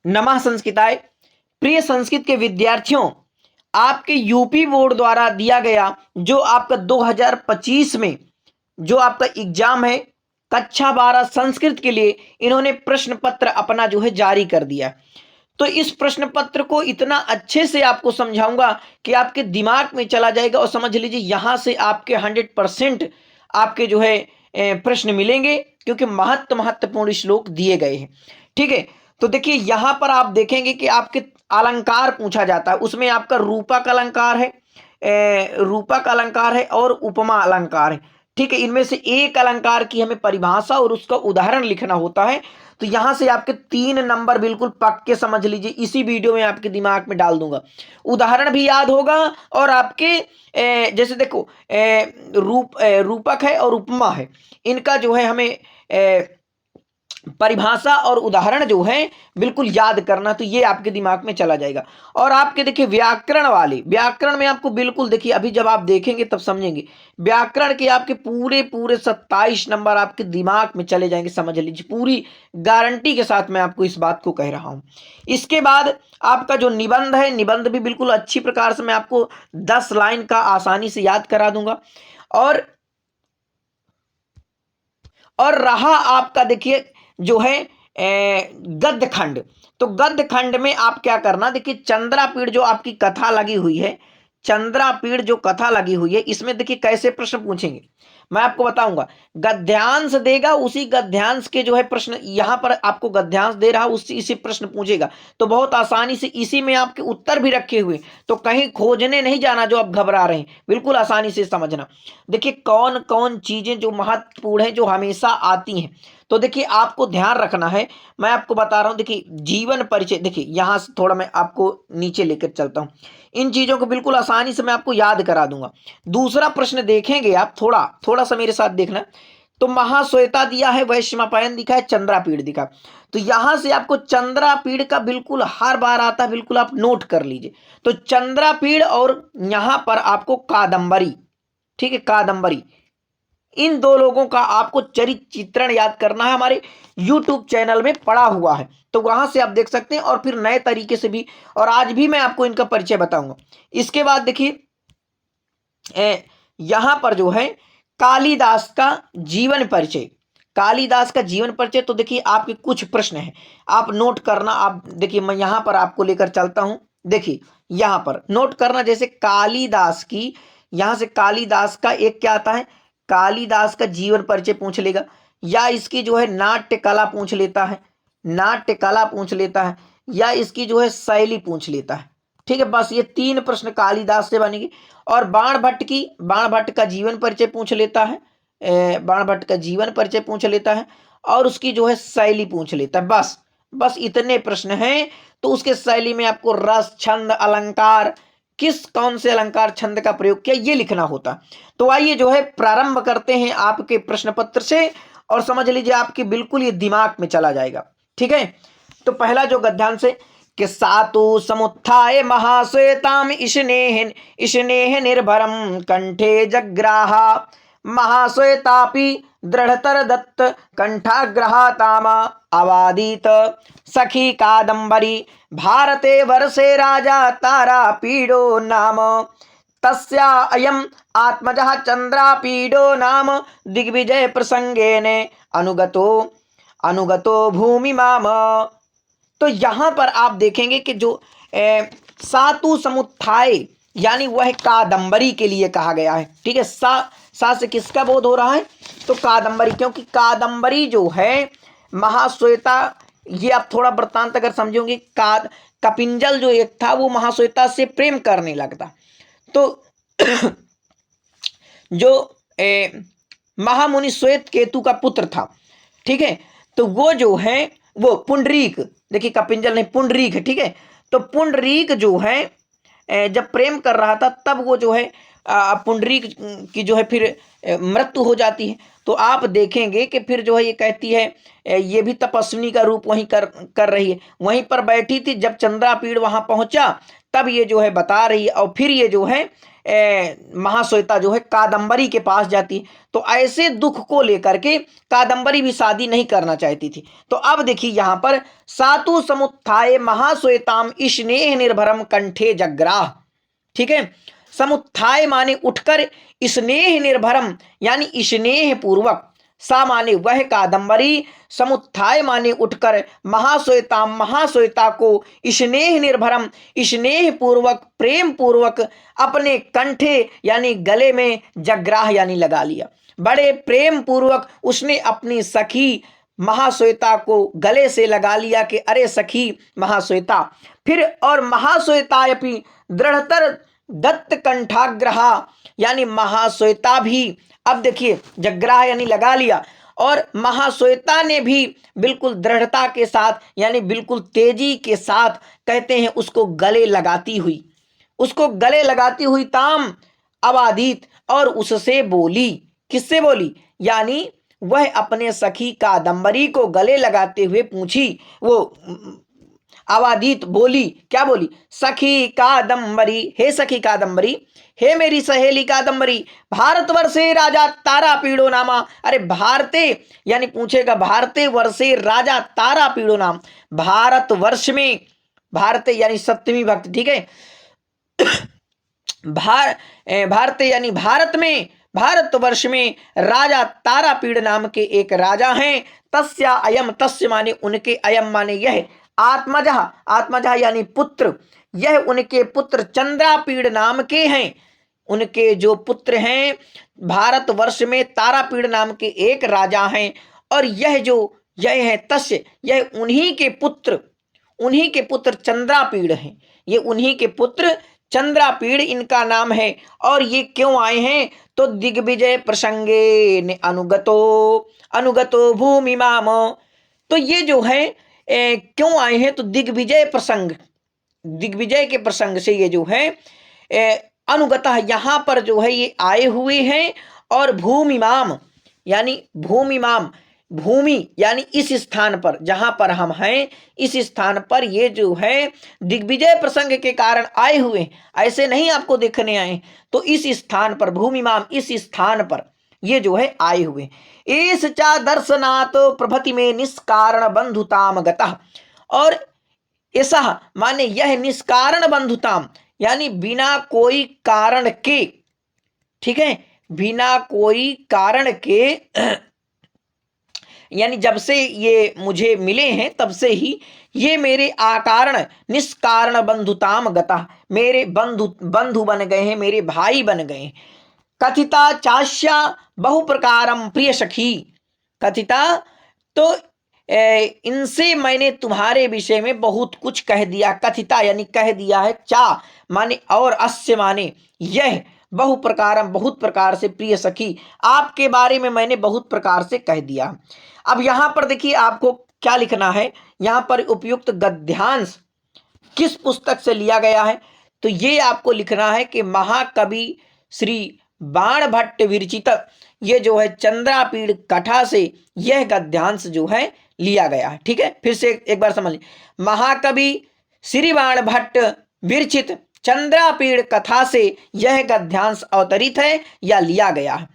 नमः संस्कृताय। प्रिय संस्कृत के विद्यार्थियों, आपके यूपी बोर्ड द्वारा दिया गया जो आपका 2025 में जो आपका एग्जाम है कक्षा 12 संस्कृत के लिए, इन्होंने प्रश्न पत्र अपना जो है जारी कर दिया। तो इस प्रश्न पत्र को इतना अच्छे से आपको समझाऊंगा कि आपके दिमाग में चला जाएगा और समझ लीजिए यहां से आपके 100% आपके जो है प्रश्न मिलेंगे, क्योंकि महत्वपूर्ण श्लोक दिए गए हैं। ठीक है, तो देखिए यहां पर आप देखेंगे कि आपके अलंकार पूछा जाता है, उसमें आपका रूपक अलंकार है, रूपक अलंकार है और उपमा अलंकार है। ठीक है, इनमें से एक अलंकार की हमें परिभाषा और उसका उदाहरण लिखना होता है। तो यहां से आपके 3 नंबर बिल्कुल पक्के समझ लीजिए, इसी वीडियो में आपके दिमाग में डाल दूंगा। उदाहरण भी याद होगा और आपके जैसे देखो रूपक है और उपमा है, इनका जो है हमें परिभाषा और उदाहरण जो है बिल्कुल याद करना, तो ये आपके दिमाग में चला जाएगा। और आपके देखिए व्याकरण वाले, व्याकरण में आपको बिल्कुल देखिए अभी जब आप देखेंगे तब समझेंगे, व्याकरण के आपके पूरे पूरे 27 नंबर आपके दिमाग में चले जाएंगे, समझ लीजिए पूरी गारंटी के साथ मैं आपको इस बात को कह रहा हूं। इसके बाद आपका जो निबंध है, निबंध भी बिल्कुल अच्छी प्रकार से मैं आपको 10 लाइन का आसानी से याद करा दूंगा। और रहा आपका देखिए जो है गद्य खंड। तो गद्य खंड में आप क्या करना, देखिए चंद्रापीड़ जो आपकी कथा लगी हुई है, चंद्रापीड़ जो कथा लगी हुई है, इसमें देखिए कैसे प्रश्न पूछेंगे मैं आपको बताऊंगा। गद्यांश देगा, उसी गद्यांश के जो है प्रश्न, यहां पर आपको गद्यांश दे रहा उसी इसी प्रश्न पूछेगा। तो बहुत आसानी से इसी में आपके उत्तर भी रखे हुए, तो कहीं खोजने नहीं जाना जो आप घबरा रहे हैं, बिल्कुल आसानी से समझना। देखिए कौन कौन चीजें जो महत्वपूर्ण है जो हमेशा आती हैं, तो देखिए आपको ध्यान रखना है। मैं आपको बता रहा हूं, देखिए जीवन परिचय, देखिए यहां से थोड़ा मैं आपको नीचे लेकर चलता हूं, इन चीजों को बिल्कुल आसानी से मैं आपको याद करा दूंगा। दूसरा प्रश्न देखेंगे आप, थोड़ा थोड़ा सा मेरे साथ देखना। तो महाश्वेता दिया है, वैश्यपायन दिखा है, चंद्रापीड़ दिखा। तो यहां से आपको चंद्रापीड़ का बिल्कुल हर बार आता है, बिल्कुल आप नोट कर लीजिए। तो चंद्रापीड़ और यहां पर आपको कादंबरी, ठीक है कादंबरी, इन दो लोगों का आपको चरित्र चित्रण याद करना है, हमारे YouTube चैनल में पड़ा हुआ है, तो वहां से आप देख सकते हैं और फिर नए तरीके से भी, और आज भी मैं आपको इनका परिचय बताऊंगा। इसके बाद देखिए यहां पर जो है कालिदास का जीवन परिचय, कालिदास का जीवन परिचय। तो देखिए आपके कुछ प्रश्न हैं, आप नोट करना। आप देखिए मैं यहां पर आपको लेकर चलता हूं, देखिए यहां पर नोट करना। जैसे कालिदास की, यहां से कालिदास का एक क्या आता है, कालिदास का जीवन परिचय पूछ लेगा, या इसकी जो है नाट्य कला पूछ लेता है, नाट्य कला पूछ लेता है, या इसकी जो है शैली पूछ लेता है। ठीक है, बस ये 3 प्रश्न कालिदास से बनेंगे। और बाण भट्ट की, बाण भट्ट का जीवन परिचय पूछ लेता है, बाण भट्ट का जीवन परिचय पूछ लेता है, और उसकी जो है शैली पूछ लेता है। बस बस इतने प्रश्न हैं। तो उसके शैली में आपको रस, छंद, अलंकार, किस कौन से अलंकार छंद का प्रयोग किया, ये लिखना होता। तो आइए जो है प्रारंभ करते हैं आपके प्रश्न पत्र से, और समझ लीजिए आपके बिल्कुल ये दिमाग में चला जाएगा। ठीक है, तो पहला जो गद्यांश है कि सातु समुत्थाय महाश्वेताम इशनेह निर्भरम कंठे जग्राहा महाश्वेतापि दृढ़तर दत्त कंठाग्रहातामा अवादीत सखी कादंबरी भारते वर्षे राजा तारा पीडो नाम तस्या अयम आत्मजः चंद्रापीडो नाम दिग्विजय प्रसंगेने अनुगतो अनुगतो भूमि माम। तो यहां पर आप देखेंगे कि जो सातु समुत्थाय यानी वह कादंबरी के लिए कहा गया है। ठीक है, सा से किसका बोध हो रहा है, तो कादंबरी, क्योंकि कादंबरी जो है महाश्वेता, ये आप थोड़ा वृत्तांत अगर समझोगे, कपिंजल जो एक था वो महाश्वेता से प्रेम करने लगता। तो जो महामुनि श्वेत केतु का पुत्र था, ठीक है, तो वो जो है वो पुंडरीक, देखिए कपिंजल नहीं पुंडरीक है। ठीक है, तो पुंडरीक जो है जब प्रेम कर रहा था तब वो जो है पुंडरीक की जो है फिर मृत्यु हो जाती है। तो आप देखेंगे कि फिर जो है ये कहती है ये भी तपस्विनी का रूप वहीं कर रही है, वहीं पर बैठी थी। जब चंद्रापीड़ वहां पहुंचा तब ये जो है बता रही है, और फिर ये जो है महाश्वेता जो है कादंबरी के पास जाती है। तो ऐसे दुख को लेकर के कादंबरी भी शादी नहीं करना चाहती थी। तो अब देखिए यहाँ पर सातु समुत्थाय महाश्वेताम स्नेह निर्भरम कंठे जग्राह। ठीक है, समुत्थाय माने उठकर, स्नेह निर्भरम यानी स्नेह पूर्वक, सा माने वह कादंबरी, समुत्थाय माने उठकर, महाश्वेता महाश्वेता को, स्नेह निर्भरम स्नेह पूर्वक प्रेम पूर्वक, अपने कंठे यानी गले में, जग्राह यानी लगा लिया। बड़े प्रेम पूर्वक उसने अपनी सखी महाश्वेता को गले से लगा लिया कि अरे सखी महाश्वेता। फिर और महाश्वेतायपि दृढ़तर दत्त कंठाग्रहा यानी महाश्वेता भी, अब देखिए जग्राह यानी लगा लिया, और महाश्वेता ने भी बिल्कुल दृढ़ता के साथ यानी बिल्कुल तेजी के साथ कहते हैं उसको गले लगाती हुई, उसको गले लगाती हुई ताम अबाधित, और उससे बोली। किससे बोली? यानी वह अपने सखी कादंबरी को गले लगाते हुए पूछी, वो अवादित बोली। क्या बोली? सखी कादंबरी, हे सखी कादंबरी, हे मेरी सहेली कादंबरी, भारतवर्षे राजा तारापीड़ो नामा। अरे भारते यानी पूछेगा, भारते वर्षे राजा तारापीड़ो नाम, भारतवर्ष में, भारते यानी सप्तमी भक्त, ठीक है, भारते यानी भारत में, भारतवर्ष में राजा तारापीड़ नाम के एक राजा हैं। तस्या अयम, तस्य माने उनके, अयम माने यह, आत्मजः, आत्मजः यानी पुत्र, यह उनके पुत्र चंद्रापीड़ नाम के हैं। उनके जो पुत्र हैं भारतवर्ष में तारापीड़ नाम के एक राजा हैं, और यह है तस्य, यह उन्हीं के पुत्र चंद्रापीड़ हैं। ये उन्हीं के पुत्र चंद्रापीड़ इनका नाम है। और ये क्यों आए हैं? तो दिग्विजय प्रसंगे ने अनुगतो भूमि माम। तो ये जो है क्यों आए हैं? तो दिग्विजय के प्रसंग से ये जो है अनुगतः, यहाँ पर जो है ये आए हुए हैं। और भूमिमाम यानी भूमि यानी इस स्थान पर, जहां पर हम हैं, इस स्थान पर ये जो है दिग्विजय प्रसंग के कारण आए हुए हैं, ऐसे नहीं आपको देखने आए। तो इस स्थान पर भूमिमाम, इस स्थान पर ये जो है आए हुए। इस चा दर्शनात् प्रभति में निष्कारण बंधुताम गतः। और ऐसा माने यह निष्कारण बंधुताम यानी बिना कोई कारण के, ठीक है, बिना कोई कारण के यानी जब से ये मुझे मिले हैं तब से ही ये मेरे आकारण निष्कारण बंधुताम गता, मेरे बंधु बन गए हैं, मेरे भाई बन गए। कथिता चाश्या बहु प्रकारम प्रिय सखी। कथिता तो इनसे मैंने तुम्हारे विषय में बहुत कुछ कह दिया। कथिता यानी कह दिया है, चा माने और, अस्य माने यह, बहु प्रकारम बहुत प्रकार से, प्रिय सखी आपके बारे में मैंने बहुत प्रकार से कह दिया। अब यहां पर देखिए आपको क्या लिखना है, यहां पर उपयुक्त गद्यांश किस पुस्तक से लिया गया है? तो ये आपको लिखना है कि महाकवि श्री बाणभट्ट विरचित, ये जो है चंद्रापीड़ कथा से यह गद्यांश जो है लिया गया है। ठीक है, फिर से एक बार समझ लीजिए, महाकवि श्री बाणभट्ट विरचित चंद्रापीड़ कथा से यह गद्यांश अवतरित है या लिया गया है।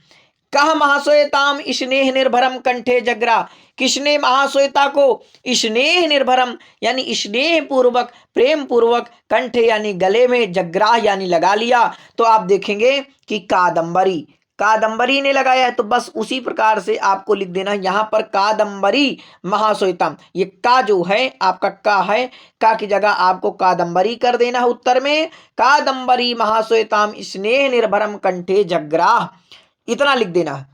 कह महाश्वेताम स्नेह निर्भरम कंठे जग्रा, किसने महाश्वेता को स्नेह निर्भरम यानी स्नेह पूर्वक प्रेम पूर्वक कंठे यानी गले में, जग्रा यानी लगा लिया। तो आप देखेंगे कि कादंबरी ने लगाया है, तो बस उसी प्रकार से आपको लिख देना यहां पर कादंबरी महाश्वेताम। ये का जो है आपका का है, का की जगह आपको कादंबरी कर देना है उत्तर में। कादंबरी महाश्वेताम स्नेह निर्भरम कंठे जग्राह, इतना लिख देना है।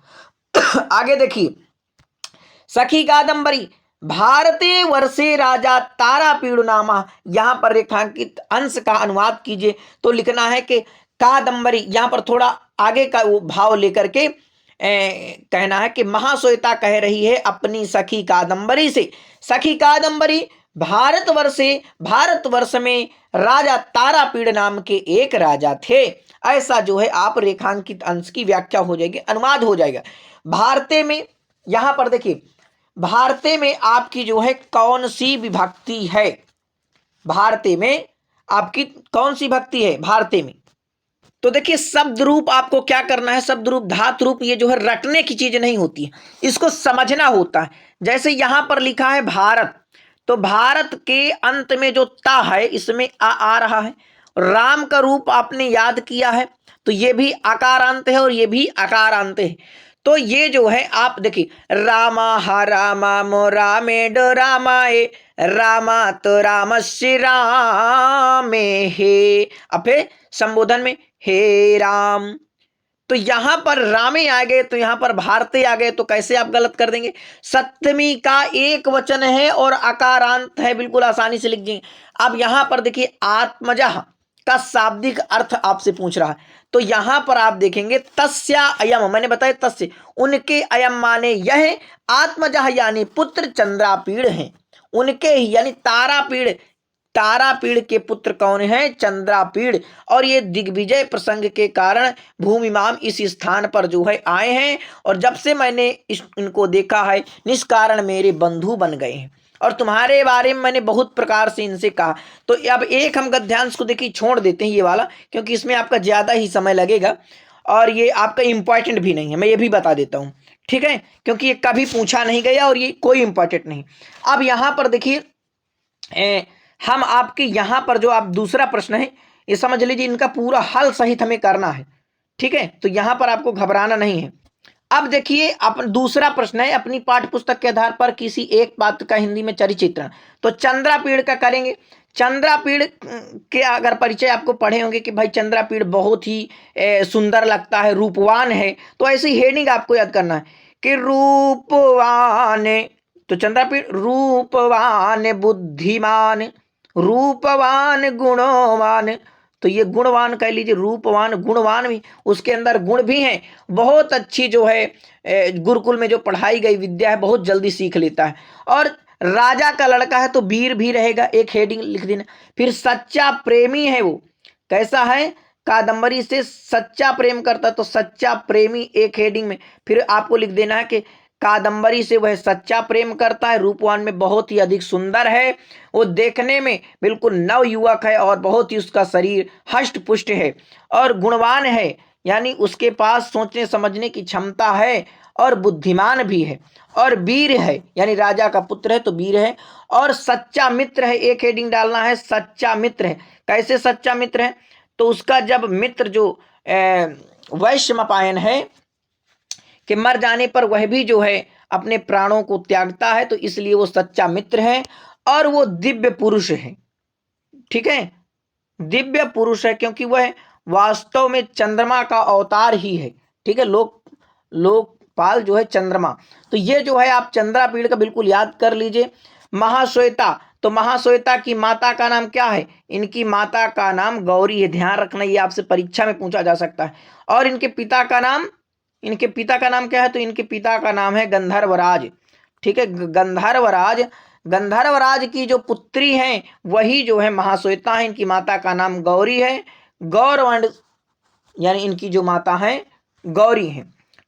आगे देखिए, सखी कादंबरी भारते वर्षे राजा तारापीड़ नामा, यहां पर रेखांकित अंश का अनुवाद कीजिए। तो लिखना है कि कादंबरी, यहां पर थोड़ा आगे का वो भाव लेकर के कहना है कि महाश्वेता कह रही है अपनी सखी कादंबरी से, सखी कादंबरी भारतवर्ष में राजा तारापीड़ नाम के एक राजा थे। ऐसा जो है आप रेखांकित अंश की व्याख्या हो जाएगी, अनुवाद हो जाएगा। भारते में, यहां पर देखिए भारते में आपकी जो है कौन सी विभक्ति है? भारते में आपकी कौन सी भक्ति है? भारते में तो देखिए शब्द रूप आपको क्या करना है, शब्द रूप धातु रूप ये जो है रटने की चीज नहीं होती है, इसको समझना होता है। जैसे यहां पर लिखा है भारत, तो भारत के अंत में जो ता है इसमें आ रहा है। राम का रूप आपने याद किया है, तो ये भी आकारांत है और ये भी आकारांत है। तो ये जो है आप देखिए रामा हा रामा मो रामेड रामाए रामा तो रामस्य रामे हे, अब फिर संबोधन में हे राम, तो यहां पर रामे आ गए तो यहां पर भारते आ गए, तो कैसे आप गलत कर देंगे। सप्तमी का एक वचन है और आकारांत है, बिल्कुल आसानी से लिख देंगे। अब यहां पर देखिए आत्मजः का शाब्दिक अर्थ आपसे पूछ रहा है, तो यहां पर आप देखेंगे तस्या अयम, मैंने बताया तस्य, उनके अयम माने यह, आत्मजः यानी पुत्र चंद्रापीड़ हैं, उनके ही यानी तारापीड़, तारापीड़ के पुत्र कौन है, चंद्रापीड़। और ये दिग्विजय प्रसंग के कारण भूमिमाम इस स्थान पर जो है आए हैं, और जब से मैंने इनको देखा है निष्कारण मेरे बंधु बन गए हैं, और तुम्हारे बारे में मैंने बहुत प्रकार से इनसे कहा। तो अब एक हम गद्यांश को देखिए छोड़ देते हैं ये वाला, क्योंकि इसमें आपका ज्यादा ही समय लगेगा और ये आपका इंपॉर्टेंट भी नहीं है, मैं ये भी बता देता हूं, ठीक है, क्योंकि ये कभी पूछा नहीं गया और ये कोई इंपॉर्टेंट नहीं। अब यहां पर देखिए हम आपके यहां पर जो आप दूसरा प्रश्न है ये समझ लीजिए, इनका पूरा हल सहित हमें करना है, ठीक है, तो यहां पर आपको घबराना नहीं है। अब देखिए अपन दूसरा प्रश्न है, अपनी पाठ्य पुस्तक के आधार पर किसी एक पात्र का हिंदी में चरिचित्रण, तो चंद्रापीड़ का करेंगे। चंद्रापीड़ के अगर परिचय आपको पढ़े होंगे कि भाई चंद्रापीड़ बहुत ही सुंदर लगता है, रूपवान है, तो ऐसी हेडिंग आपको याद करना है कि रूपवान, तो चंद्रापीड़ रूपवान बुद्धिमान, रूपवान गुणवान, तो ये गुणवान कह लीजिए, रूपवान गुणवान भी, उसके अंदर गुण भी हैं, बहुत अच्छी जो है गुरुकुल में जो पढ़ाई गई विद्या है बहुत जल्दी सीख लेता है, और राजा का लड़का है तो वीर भी रहेगा, एक हेडिंग लिख देना। फिर सच्चा प्रेमी है, वो कैसा है, कादंबरी से सच्चा प्रेम करता, तो सच्चा प्रेमी एक हेडिंग में। फिर आपको लिख देना है कि कादंबरी से वह सच्चा प्रेम करता है, रूपवान में बहुत ही अधिक सुंदर है, वो देखने में बिल्कुल नव युवक है और बहुत ही उसका शरीर हष्ट पुष्ट है, और गुणवान है यानी उसके पास सोचने समझने की क्षमता है, और बुद्धिमान भी है, और वीर है यानी राजा का पुत्र है तो वीर है, और सच्चा मित्र है, एक हेडिंग डालना है सच्चा मित्र है। कैसे सच्चा मित्र है, तो उसका जब मित्र जो वैश्यमपायन है कि मर जाने पर वह भी जो है अपने प्राणों को त्यागता है, तो इसलिए वो सच्चा मित्र है, और वो दिव्य पुरुष है, ठीक है, दिव्य पुरुष है क्योंकि वह वास्तव में चंद्रमा का अवतार ही है, ठीक है, लोकपाल जो है चंद्रमा। तो ये जो है आप चंद्रापीड़ का बिल्कुल याद कर लीजिए। महाश्वेता, तो महाश्वेता की माता का नाम क्या है, इनकी माता का नाम गौरी है, ध्यान रखना ये आपसे परीक्षा में पूछा जा सकता है। और इनके पिता का नाम, इनके पिता का नाम क्या है, तो इनके पिता का नाम है गंधर्वराज, ठीक है, गंधर्वराज। गंधर्वराज की जो पुत्री हैं वही जो है महाश्वेता है, इनकी माता का नाम गौरी है, गौरवंड यानी इनकी जो माता है गौरी है,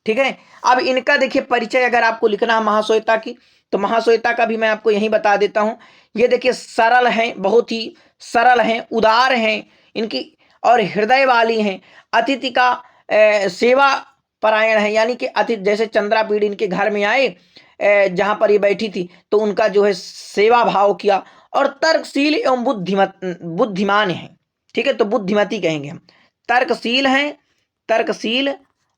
ठीक है। अब इनका देखिए परिचय अगर आपको लिखना है महाश्वेता की, तो महाश्वेता का भी मैं आपको यही बता देता हूं। ये देखिए सरल हैं, बहुत ही सरल हैं, उदार हैं इनकी, और हृदय वाली हैं, अतिथि का सेवा परायण है, यानी कि अतिथि जैसे चंद्रापीड़ इनके घर में आए जहां पर ये बैठी थी तो उनका जो है सेवा भाव किया, और तर्कशील एवं बुद्धिमान है, ठीक है, तो बुद्धिमती कहेंगे हम, तर्कशील हैं, तर्कशील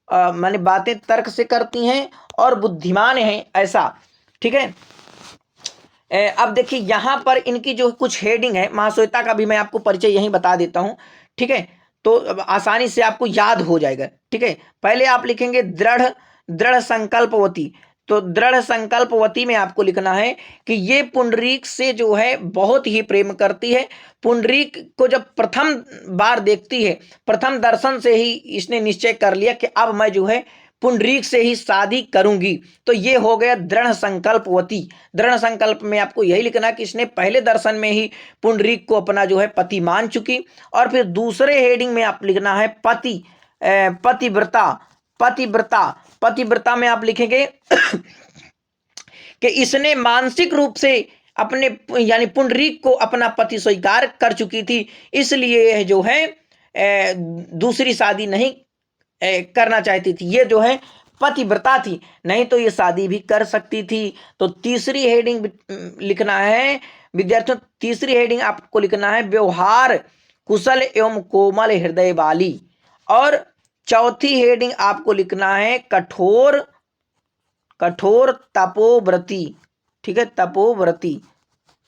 माने बातें तर्क से करती हैं, और बुद्धिमान हैं ऐसा, ठीक है। अब देखिए यहां पर इनकी जो कुछ हेडिंग है, महाश्वेता का भी मैं आपको परिचय यही बता देता हूं, ठीक है, तो आसानी से आपको याद हो जाएगा, ठीक है। पहले आप लिखेंगे दृढ़, दृढ़ संकल्पवती, तो दृढ़ संकल्पवती में आपको लिखना है कि ये पुंडरीक से जो है बहुत ही प्रेम करती है, पुंडरीक को जब प्रथम बार देखती है, प्रथम दर्शन से ही इसने निश्चय कर लिया कि अब मैं जो है पुंडरीक से ही शादी करूंगी, तो ये हो गया दृढ़ संकल्पवती। दृढ़ संकल्प में आपको यही लिखना कि इसने पहले दर्शन में ही पुंडरीक को अपना जो है पति मान चुकी। और फिर दूसरे हेडिंग में आप लिखना है पतिव्रता, पतिव्रता, पतिव्रता में आप लिखेंगे कि इसने मानसिक रूप से अपने यानी पुंडरीक को अपना पति स्वीकार कर चुकी थी, इसलिए जो है दूसरी शादी नहीं करना चाहती थी, ये जो है पतिव्रता थी, नहीं तो ये शादी भी कर सकती थी। तो तीसरी हेडिंग लिखना है विद्यार्थियों, तीसरी हेडिंग आपको लिखना है व्यवहार कुशल एवं कोमल हृदय वाली। और चौथी हेडिंग आपको लिखना है कठोर कठोर तपोव्रती। ठीक है, तपोव्रती,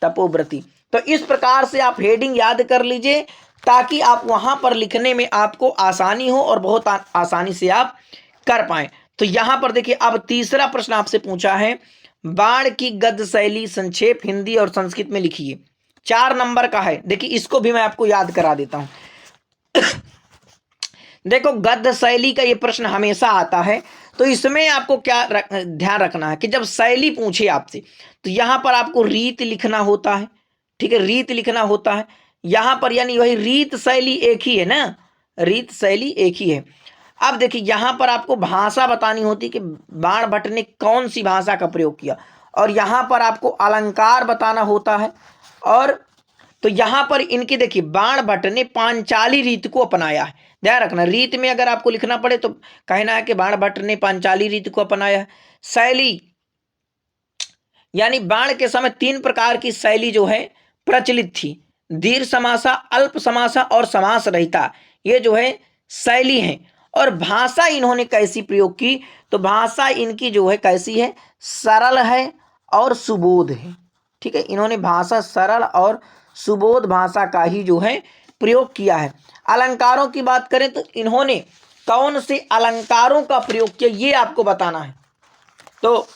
तपोव्रती। तो इस प्रकार से आप हेडिंग याद कर लीजिए ताकि आप वहां पर लिखने में आपको आसानी हो और बहुत आसानी से आप कर पाए। तो यहां पर देखिए, अब तीसरा प्रश्न आपसे पूछा है, बाण की गद्य शैली संक्षेप हिंदी और संस्कृत में लिखिए। 4 नंबर का है। देखिए इसको भी मैं आपको याद करा देता हूं। देखो गद्य शैली का ये प्रश्न हमेशा आता है, तो इसमें आपको क्या ध्यान रखना है कि जब शैली पूछे आपसे तो यहां पर आपको रीत लिखना होता है। ठीक है, रीत लिखना होता है यहां पर, यानी वही रीत शैली एक ही है ना, रीत शैली एक ही है। अब देखिए यहां पर आपको भाषा बतानी होती कि बाण भट्ट ने कौन सी भाषा का प्रयोग किया, और यहां पर आपको अलंकार बताना होता है। और तो यहां पर इनकी देखिए बाण भट्ट ने पांचाली रीत को अपनाया है। ध्यान रखना, रीत में अगर आपको लिखना पड़े तो कहना है कि बाण भट्ट ने पांचाली रीत को अपनाया है। शैली यानी बाण के समय 3 प्रकार की शैली जो है प्रचलित थी, दीर्घ समासा, अल्प समासा और समास रहिता, ये जो है शैली है। और भाषा इन्होंने कैसी प्रयोग की, तो भाषा इनकी जो है कैसी है, सरल है और सुबोध है। ठीक है, इन्होंने भाषा सरल और सुबोध भाषा का ही जो है प्रयोग किया है। अलंकारों की बात करें तो इन्होंने कौन से अलंकारों का प्रयोग किया ये आपको बताना है। तो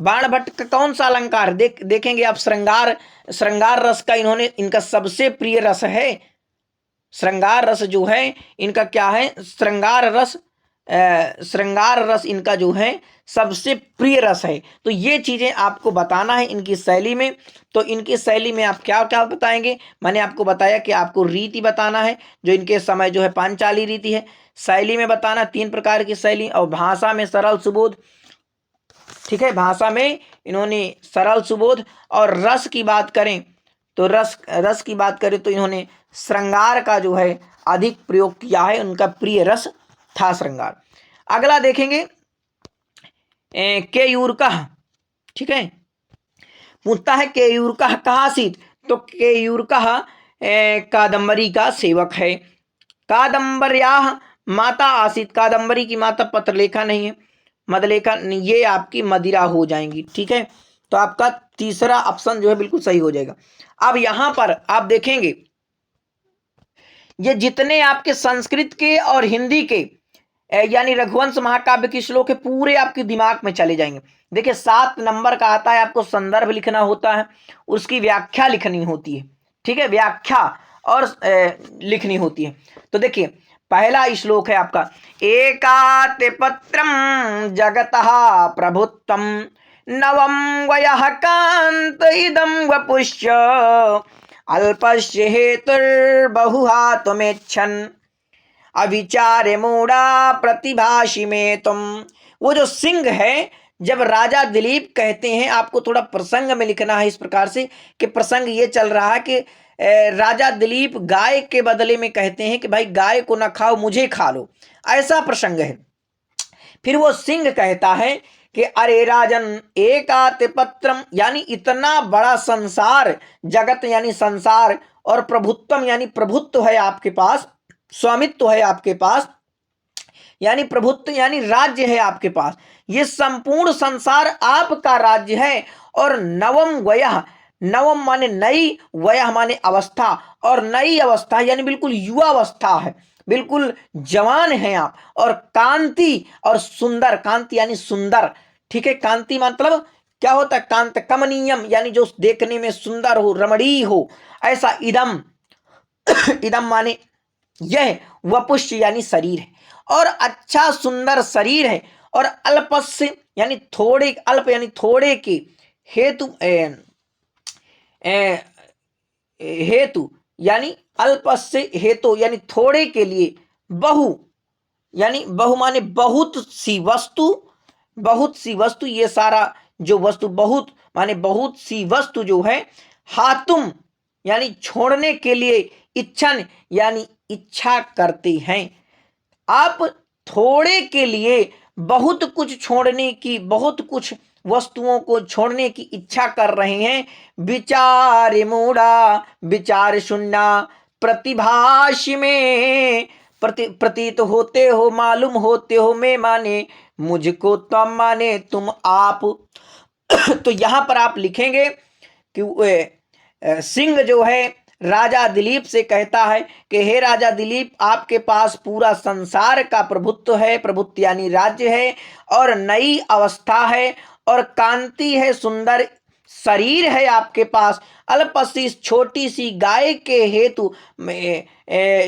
बाण भट्ट का कौन सा अलंकार देखेंगे आप, श्रृंगार, श्रृंगार रस का इन्होंने, इनका सबसे प्रिय रस है श्रृंगार रस, जो है इनका क्या है, श्रृंगार रस, श्रृंगार रस इनका जो है सबसे प्रिय रस है। तो ये चीजें आपको बताना है इनकी शैली में। तो इनकी शैली में आप क्या क्या बताएंगे, मैंने आपको बताया कि आपको रीति बताना है, जो इनके समय जो है पांचाली रीति है। शैली में बताना 3 प्रकार की शैली, और भाषा में सरल सुबोध। ठीक है, भाषा में इन्होंने सरल सुबोध। और रस की बात करें तो रस की बात करें तो इन्होंने श्रृंगार का जो है अधिक प्रयोग किया है, उनका प्रिय रस था श्रृंगार। अगला देखेंगे केयूरकः। ठीक है, पूछता है केयूरकः कहाँ आसीत, तो केयूरकः कादम्बरी का सेवक है। कादम्बर्याः माता आसीत, कादम्बरी की माता पत्रलेखा नहीं है, मदलेखा, ये आपकी मदिरा हो जाएंगी। ठीक है, तो आपका तीसरा ऑप्शन जो है बिल्कुल सही हो जाएगा। अब यहां पर आप देखेंगे ये जितने आपके संस्कृत के और हिंदी के यानी रघुवंश महाकाव्य के श्लोक है पूरे आपके दिमाग में चले जाएंगे। देखिए 7 नंबर का आता है, आपको संदर्भ लिखना होता है, उसकी व्याख्या लिखनी होती है। ठीक है, व्याख्या और लिखनी होती है। तो देखिए पहला श्लोक है आपका, एकाते पत्रम जगतः प्रभुत्वम नवम वयः कांत इदं वपुश्च अल्पस्य हेतुर्बहुहा त्वमेच्छन् अविचारे मूढ़ा प्रतिभाषी में तुम। वो जो सिंह है, जब राजा दिलीप कहते हैं, आपको थोड़ा प्रसंग में लिखना है इस प्रकार से कि प्रसंग ये चल रहा है कि राजा दिलीप गाय के बदले में कहते हैं कि भाई गाय को ना खाओ मुझे खा लो, ऐसा प्रसंग है। फिर वो सिंह कहता है कि अरे राजन एकात पत्रम, यानी इतना बड़ा संसार, जगत यानी संसार, और प्रभुत्वम यानी प्रभुत्व है आपके पास, स्वामित्व है आपके पास, यानी प्रभुत्व यानी राज्य है आपके पास, ये संपूर्ण संसार आपका राज्य है। और नवम वयः, नवम माने नई, वयः माने अवस्था, और नई अवस्था यानी बिल्कुल युवा अवस्था है, बिल्कुल जवान हैं आप। और कांति और सुंदर, कांति यानी सुंदर। ठीक है, कांति मतलब क्या होता है, कांत कमनीयम यानी जो देखने में सुंदर हो, रमणीय हो, ऐसा। इदम, इदम माने यह, वपुष्य यानी शरीर है, और अच्छा सुंदर शरीर है। और अल्पस्य यानी थोड़े, अल्प यानी थोड़े के, हेतु हेतु यानी अल्पस्य हेतु यानी थोड़े के लिए, बहु यानी बहु माने बहुत सी वस्तु, बहुत सी वस्तु, ये सारा जो वस्तु, बहुत माने बहुत सी वस्तु जो है, हातुम यानी छोड़ने के लिए इच्छन यानी इच्छा करते हैं। आप थोड़े के लिए बहुत कुछ छोड़ने की, बहुत कुछ वस्तुओं को छोड़ने की इच्छा कर रहे हैं। विचार मूढ़ा विचार शून्य प्रतिभाष में प्रतीत होते हो, मालूम होते हो मैं माने, मुझको तुम माने तुम आप। तो यहां पर आप लिखेंगे कि सिंह जो है राजा दिलीप से कहता है कि हे राजा दिलीप, आपके पास पूरा संसार का प्रभुत्व है, प्रभुत्व यानी राज्य है, और नई अवस्था है, और कांति है, सुंदर शरीर है आपके पास। अल्पसी छोटी सी गाय के हेतु में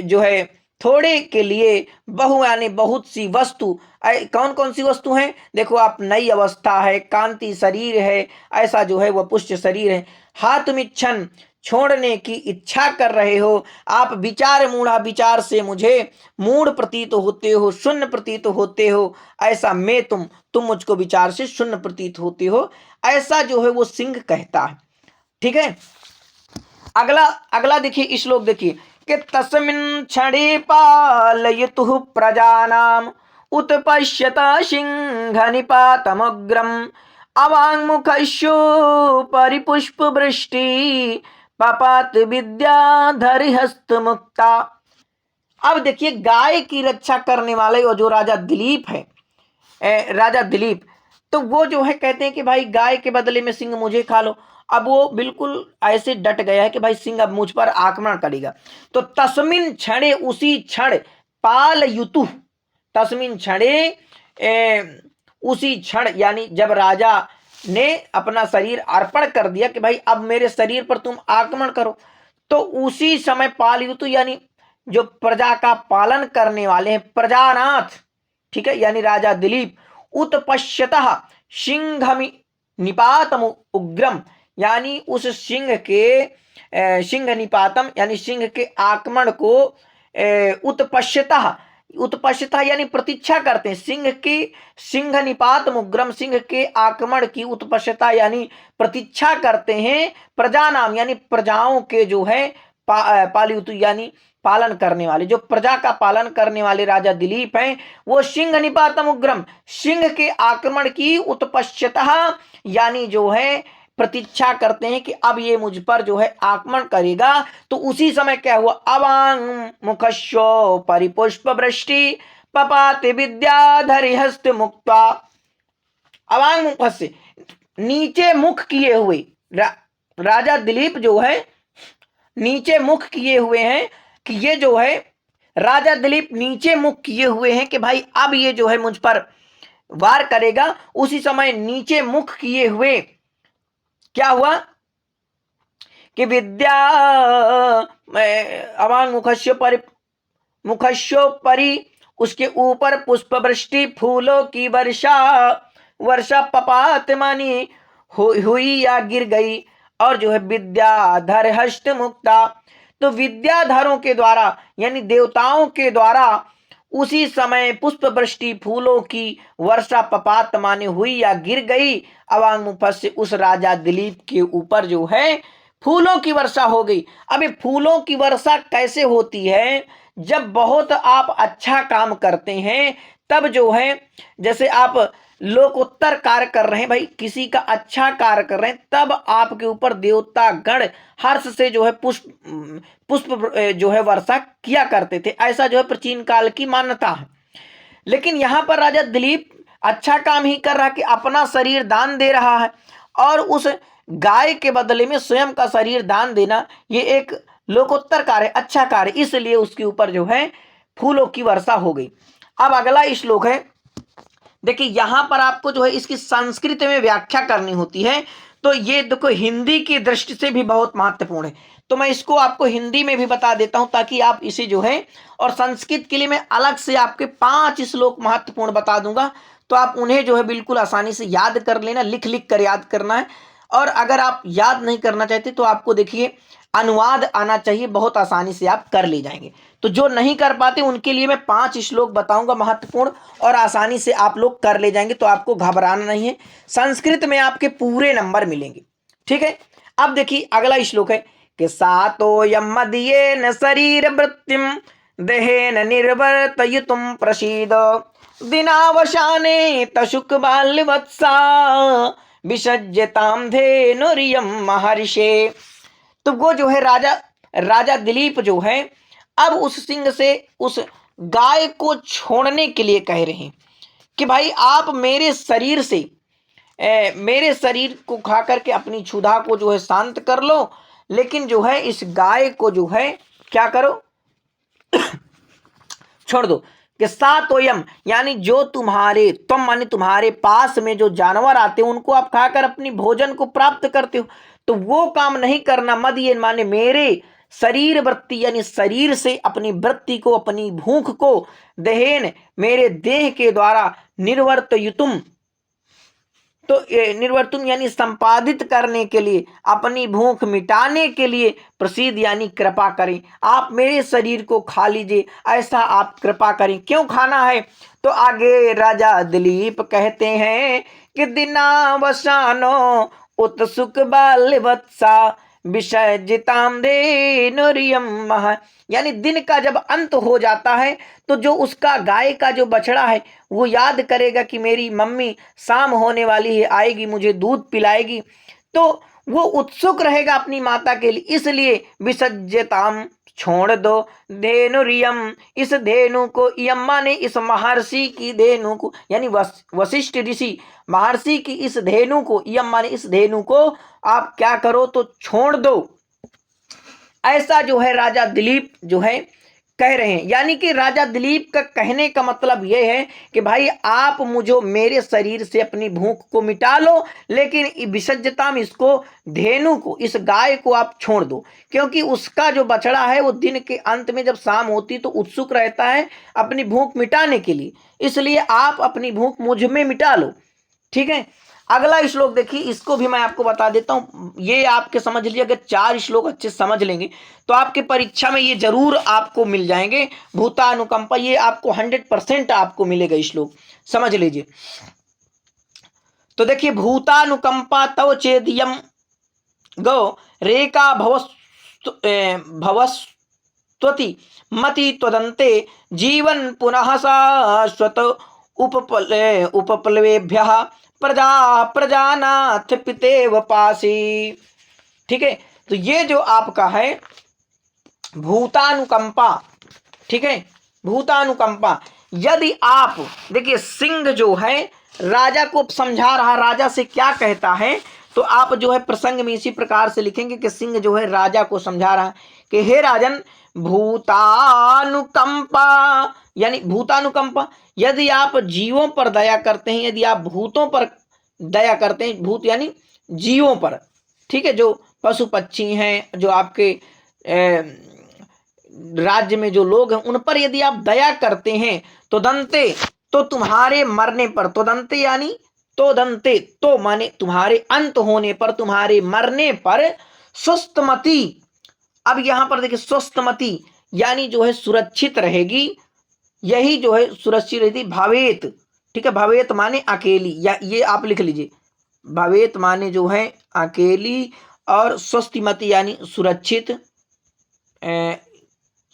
जो है थोड़े के लिए बहु यानी बहुत सी वस्तु। कौन कौन सी वस्तु हैं? देखो आप, नई अवस्था है, कांति शरीर है, ऐसा जो है वह पुष्ट शरीर है। हाथ मिच्छन छोड़ने की इच्छा कर रहे हो आप। विचार मूढ़ा विचार से मुझे मूढ़ प्रतीत होते हो, शून्य प्रतीत होते हो, ऐसा मैं तुम मुझको विचार से शून्य प्रतीत होते हो, ऐसा जो है वो सिंह कहता है। ठीक है, अगला अगला देखिए श्लोक देखिए कि तस्मिन् क्षणे पालयतुः प्रजानाम उत्पश्यत सिंह निपातमग्रम अवाङ्मुखस्यो परिपुष्पवृष्टि पापात विद्याधरि हस्तमुक्ता। अब देखिए, गाय की रक्षा करने वाले वो जो राजा दिलीप है, राजा दिलीप, तो वो जो है कहते हैं कि भाई गाय के बदले में सिंह मुझे खा लो। अब वो बिल्कुल ऐसे डट गया है कि भाई सिंह अब मुझ पर आक्रमण करेगा। तो तस्मिन क्षणे उसी क्षण पाल युतु, तस्मिन क्षणे उसी क्षण यानी जब राजा ने अपना शरीर अर्पण कर दिया कि भाई अब मेरे शरीर पर तुम आक्रमण करो, तो उसी समय पाल युतु यानी जो प्रजा का पालन करने वाले हैं, प्रजानाथ, ठीक है, यानी राजा दिलीप, उत्पश्यतः सिंहमि निपातम उग्रम, यानी उस सिंह के सिंह निपातम यानी सिंह के आक्रमण को उत्पश्यतः, उत्पश्यतः यानी प्रतीक्षा करते हैं। सिंह निपातम उग्रम, सिंह के आक्रमण की उत्पश्यता यानी प्रतीक्षा करते हैं। प्रजा नाम यानी प्रजाओं के जो है पालयतु यानी पालन करने वाले, जो प्रजा का पालन करने वाले राजा दिलीप हैं, वो सिंह निपातम उग्रम, सिंह के आक्रमण की उत्पश्यतः यानी जो है प्रतीक्षा करते हैं कि अब ये मुझ पर जो है आक्रमण करेगा। तो उसी समय क्या हुआ? अवांग मुखस्यो परिपुष्प वृष्टि पपात विद्याधरि हस्त मुक्ता। अवांग मुख से नीचे मुख किए हुए राजा दिलीप जो है नीचे मुख किए हुए हैं कि ये जो है राजा दिलीप नीचे मुख किए हुए हैं कि भाई अब ये जो है मुझ पर वार करेगा। उसी समय नीचे मुख किए हुए क्या हुआ कि विद्या अवांग मुखस्योपरि उसके ऊपर पुष्प वृष्टि, फूलों की वर्षा, वर्षा पपात मानी हुई या गिर गई, और जो है विद्याधर हस्त मुक्ता। तो विद्याधरों के द्वारा यानी देवताओं के द्वारा उसी समय पुष्प वृष्टि, फूलों की वर्षा पपात माने हुई या गिर गई। अवांग मुख से उस राजा दिलीप के ऊपर जो है फूलों की वर्षा हो गई। अब ये फूलों की वर्षा कैसे होती है? जब बहुत आप अच्छा काम करते हैं तब जो है, जैसे आप लोकोत्तर कार्य कर रहे हैं, भाई किसी का अच्छा कार्य कर रहे हैं, तब आपके ऊपर देवता गण हर्ष से जो है पुष्प पुष्प जो है वर्षा किया करते थे। ऐसा जो है प्राचीन काल की मान्यता है। लेकिन यहां पर राजा दिलीप अच्छा काम ही कर रहा है कि अपना शरीर दान दे रहा है, और उस गाय के बदले में स्वयं का शरीर दान देना ये एक लोकोत्तर कार्य, अच्छा कार्य, इसलिए उसके ऊपर जो है फूलों की वर्षा हो गई। अब अगला श्लोक है, देखिए यहां पर आपको जो है इसकी संस्कृत में व्याख्या करनी होती है। तो ये देखो हिंदी की दृष्टि से भी बहुत महत्वपूर्ण है, तो मैं इसको आपको हिंदी में भी बता देता हूं ताकि आप इसे जो है, और संस्कृत के लिए मैं अलग से आपके 5 श्लोक महत्वपूर्ण बता दूंगा, तो आप उन्हें जो है बिल्कुल आसानी से याद कर लेना, लिख लिख कर याद करना है। और अगर आप याद नहीं करना चाहते तो आपको देखिए अनुवाद आना चाहिए, बहुत आसानी से आप कर ले जाएंगे। तो जो नहीं कर पाते उनके लिए मैं 5 श्लोक बताऊंगा महत्वपूर्ण, और आसानी से आप लोग कर ले जाएंगे, तो आपको घबराना नहीं है। संस्कृत में आपके पूरे नंबर मिलेंगे, ठीक है। अब देखिए अगला श्लोक है कि सातोऽयं मदीयेन शरीर वृत्तिं देहेन निर्वर्तयितुं प्रसीद दिनावसाने तशुक बाल्यवत्सा विसज्जताम धेनुरियम महर्षे। तो वो जो है राजा राजा दिलीप जो है अब उस सिंह से उस गाय को छोड़ने के लिए कह रहे हैं कि भाई आप मेरे शरीर से मेरे शरीर को खा करके अपनी क्षुधा को जो है शांत कर लो, लेकिन जो है इस गाय को जो है क्या करो, छोड़ दो। कि सातोयम यानी जो तुम्हारे तुम माने तुम्हारे पास में जो जानवर आते हो उनको आप खाकर अपनी भोजन को प्राप्त करते हो, तो वो काम नहीं करना। मद ये माने मेरे शरीर वृत्ति यानी शरीर से अपनी वृत्ति को अपनी भूख को दहेन मेरे देह के द्वारा निर्वर्तयुतुम, तो निर्वर्तुम यानी संपादित करने के लिए अपनी भूख मिटाने के लिए प्रसिद्ध यानी कृपा करें, आप मेरे शरीर को खा लीजिए, ऐसा आप कृपा करें। क्यों खाना है, तो आगे राजा दिलीप कहते हैं कि दिनावसानो उत्सुक बाल्यवत्सा विसर्जिताम धेनुरियम महा, यानी दिन का जब अंत हो जाता है तो जो उसका गाय का जो बछड़ा है वो याद करेगा कि मेरी मम्मी शाम होने वाली है, आएगी मुझे दूध पिलाएगी, तो वो उत्सुक रहेगा अपनी माता के लिए, इसलिए विसर्जताम छोड़ दो धेनुरियम, इस धेनु को, यम्मा ने इस महर्षि की धेनु को यानी वशिष्ठ ऋषि महर्षि की इस धेनु को, यम्मा ने इस धेनु को आप क्या करो तो छोड़ दो। ऐसा जो है राजा दिलीप जो है कह रहे हैं, यानी कि राजा दिलीप का कहने का मतलब यह है कि भाई आप मुझे मेरे शरीर से अपनी भूख को मिटा लो, लेकिन विसर्जता में इसको धेनु को इस गाय को आप छोड़ दो, क्योंकि उसका जो बछड़ा है वो दिन के अंत में जब शाम होती तो उत्सुक रहता है अपनी भूख मिटाने के लिए, इसलिए आप अपनी भूख मुझ में मिटा लो। ठीक है, अगला श्लोक देखिए, इसको भी मैं आपको बता देता हूं, ये आपके समझ लीजिए, अगर 4 श्लोक अच्छे समझ लेंगे तो आपके परीक्षा में ये जरूर आपको मिल जाएंगे। भूतानुकंपा ये आपको 100% आपको मिलेगा, श्लोक समझ लीजिए। तो देखिए, भूतानुकंपा तव चेदियम गो रेका भवस्त्वति मति त्वदन्ते जीवन पुनः शाश्वत उपप्लवेभ्यः प्रजा प्रजानाथ पितेव पासी। ठीक है, तो ये जो आपका है भूतानुकंपा, ठीक है, भूतानुकंपा, यदि आप देखिए सिंह जो है राजा को समझा रहा, राजा से क्या कहता है, तो आप जो है प्रसंग में इसी प्रकार से लिखेंगे कि सिंह जो है राजा को समझा रहा है कि हे राजन, भूतानुकंपा यानी भूतानुकंपा, यदि आप जीवों पर दया करते हैं, यदि आप भूतों पर दया करते हैं, भूत यानी जीवों पर, ठीक है, जो पशु पक्षी हैं, जो आपके राज्य में जो लोग हैं उन पर यदि आप दया करते हैं, तो दंते तो तुम्हारे मरने पर, तो दंते यानी तो दंते तो माने तुम्हारे अंत होने पर, तुम्हारे मरने पर स्वस्थमति, अब यहां पर देखिए स्वस्थमति यानी जो है सुरक्षित रहेगी, यही जो है सुरक्षित रहती, भावेत, ठीक है, भावेत माने अकेली, या ये आप लिख लीजिए, भावेत माने जो है अकेली, और स्वस्थमति यानी सुरक्षित,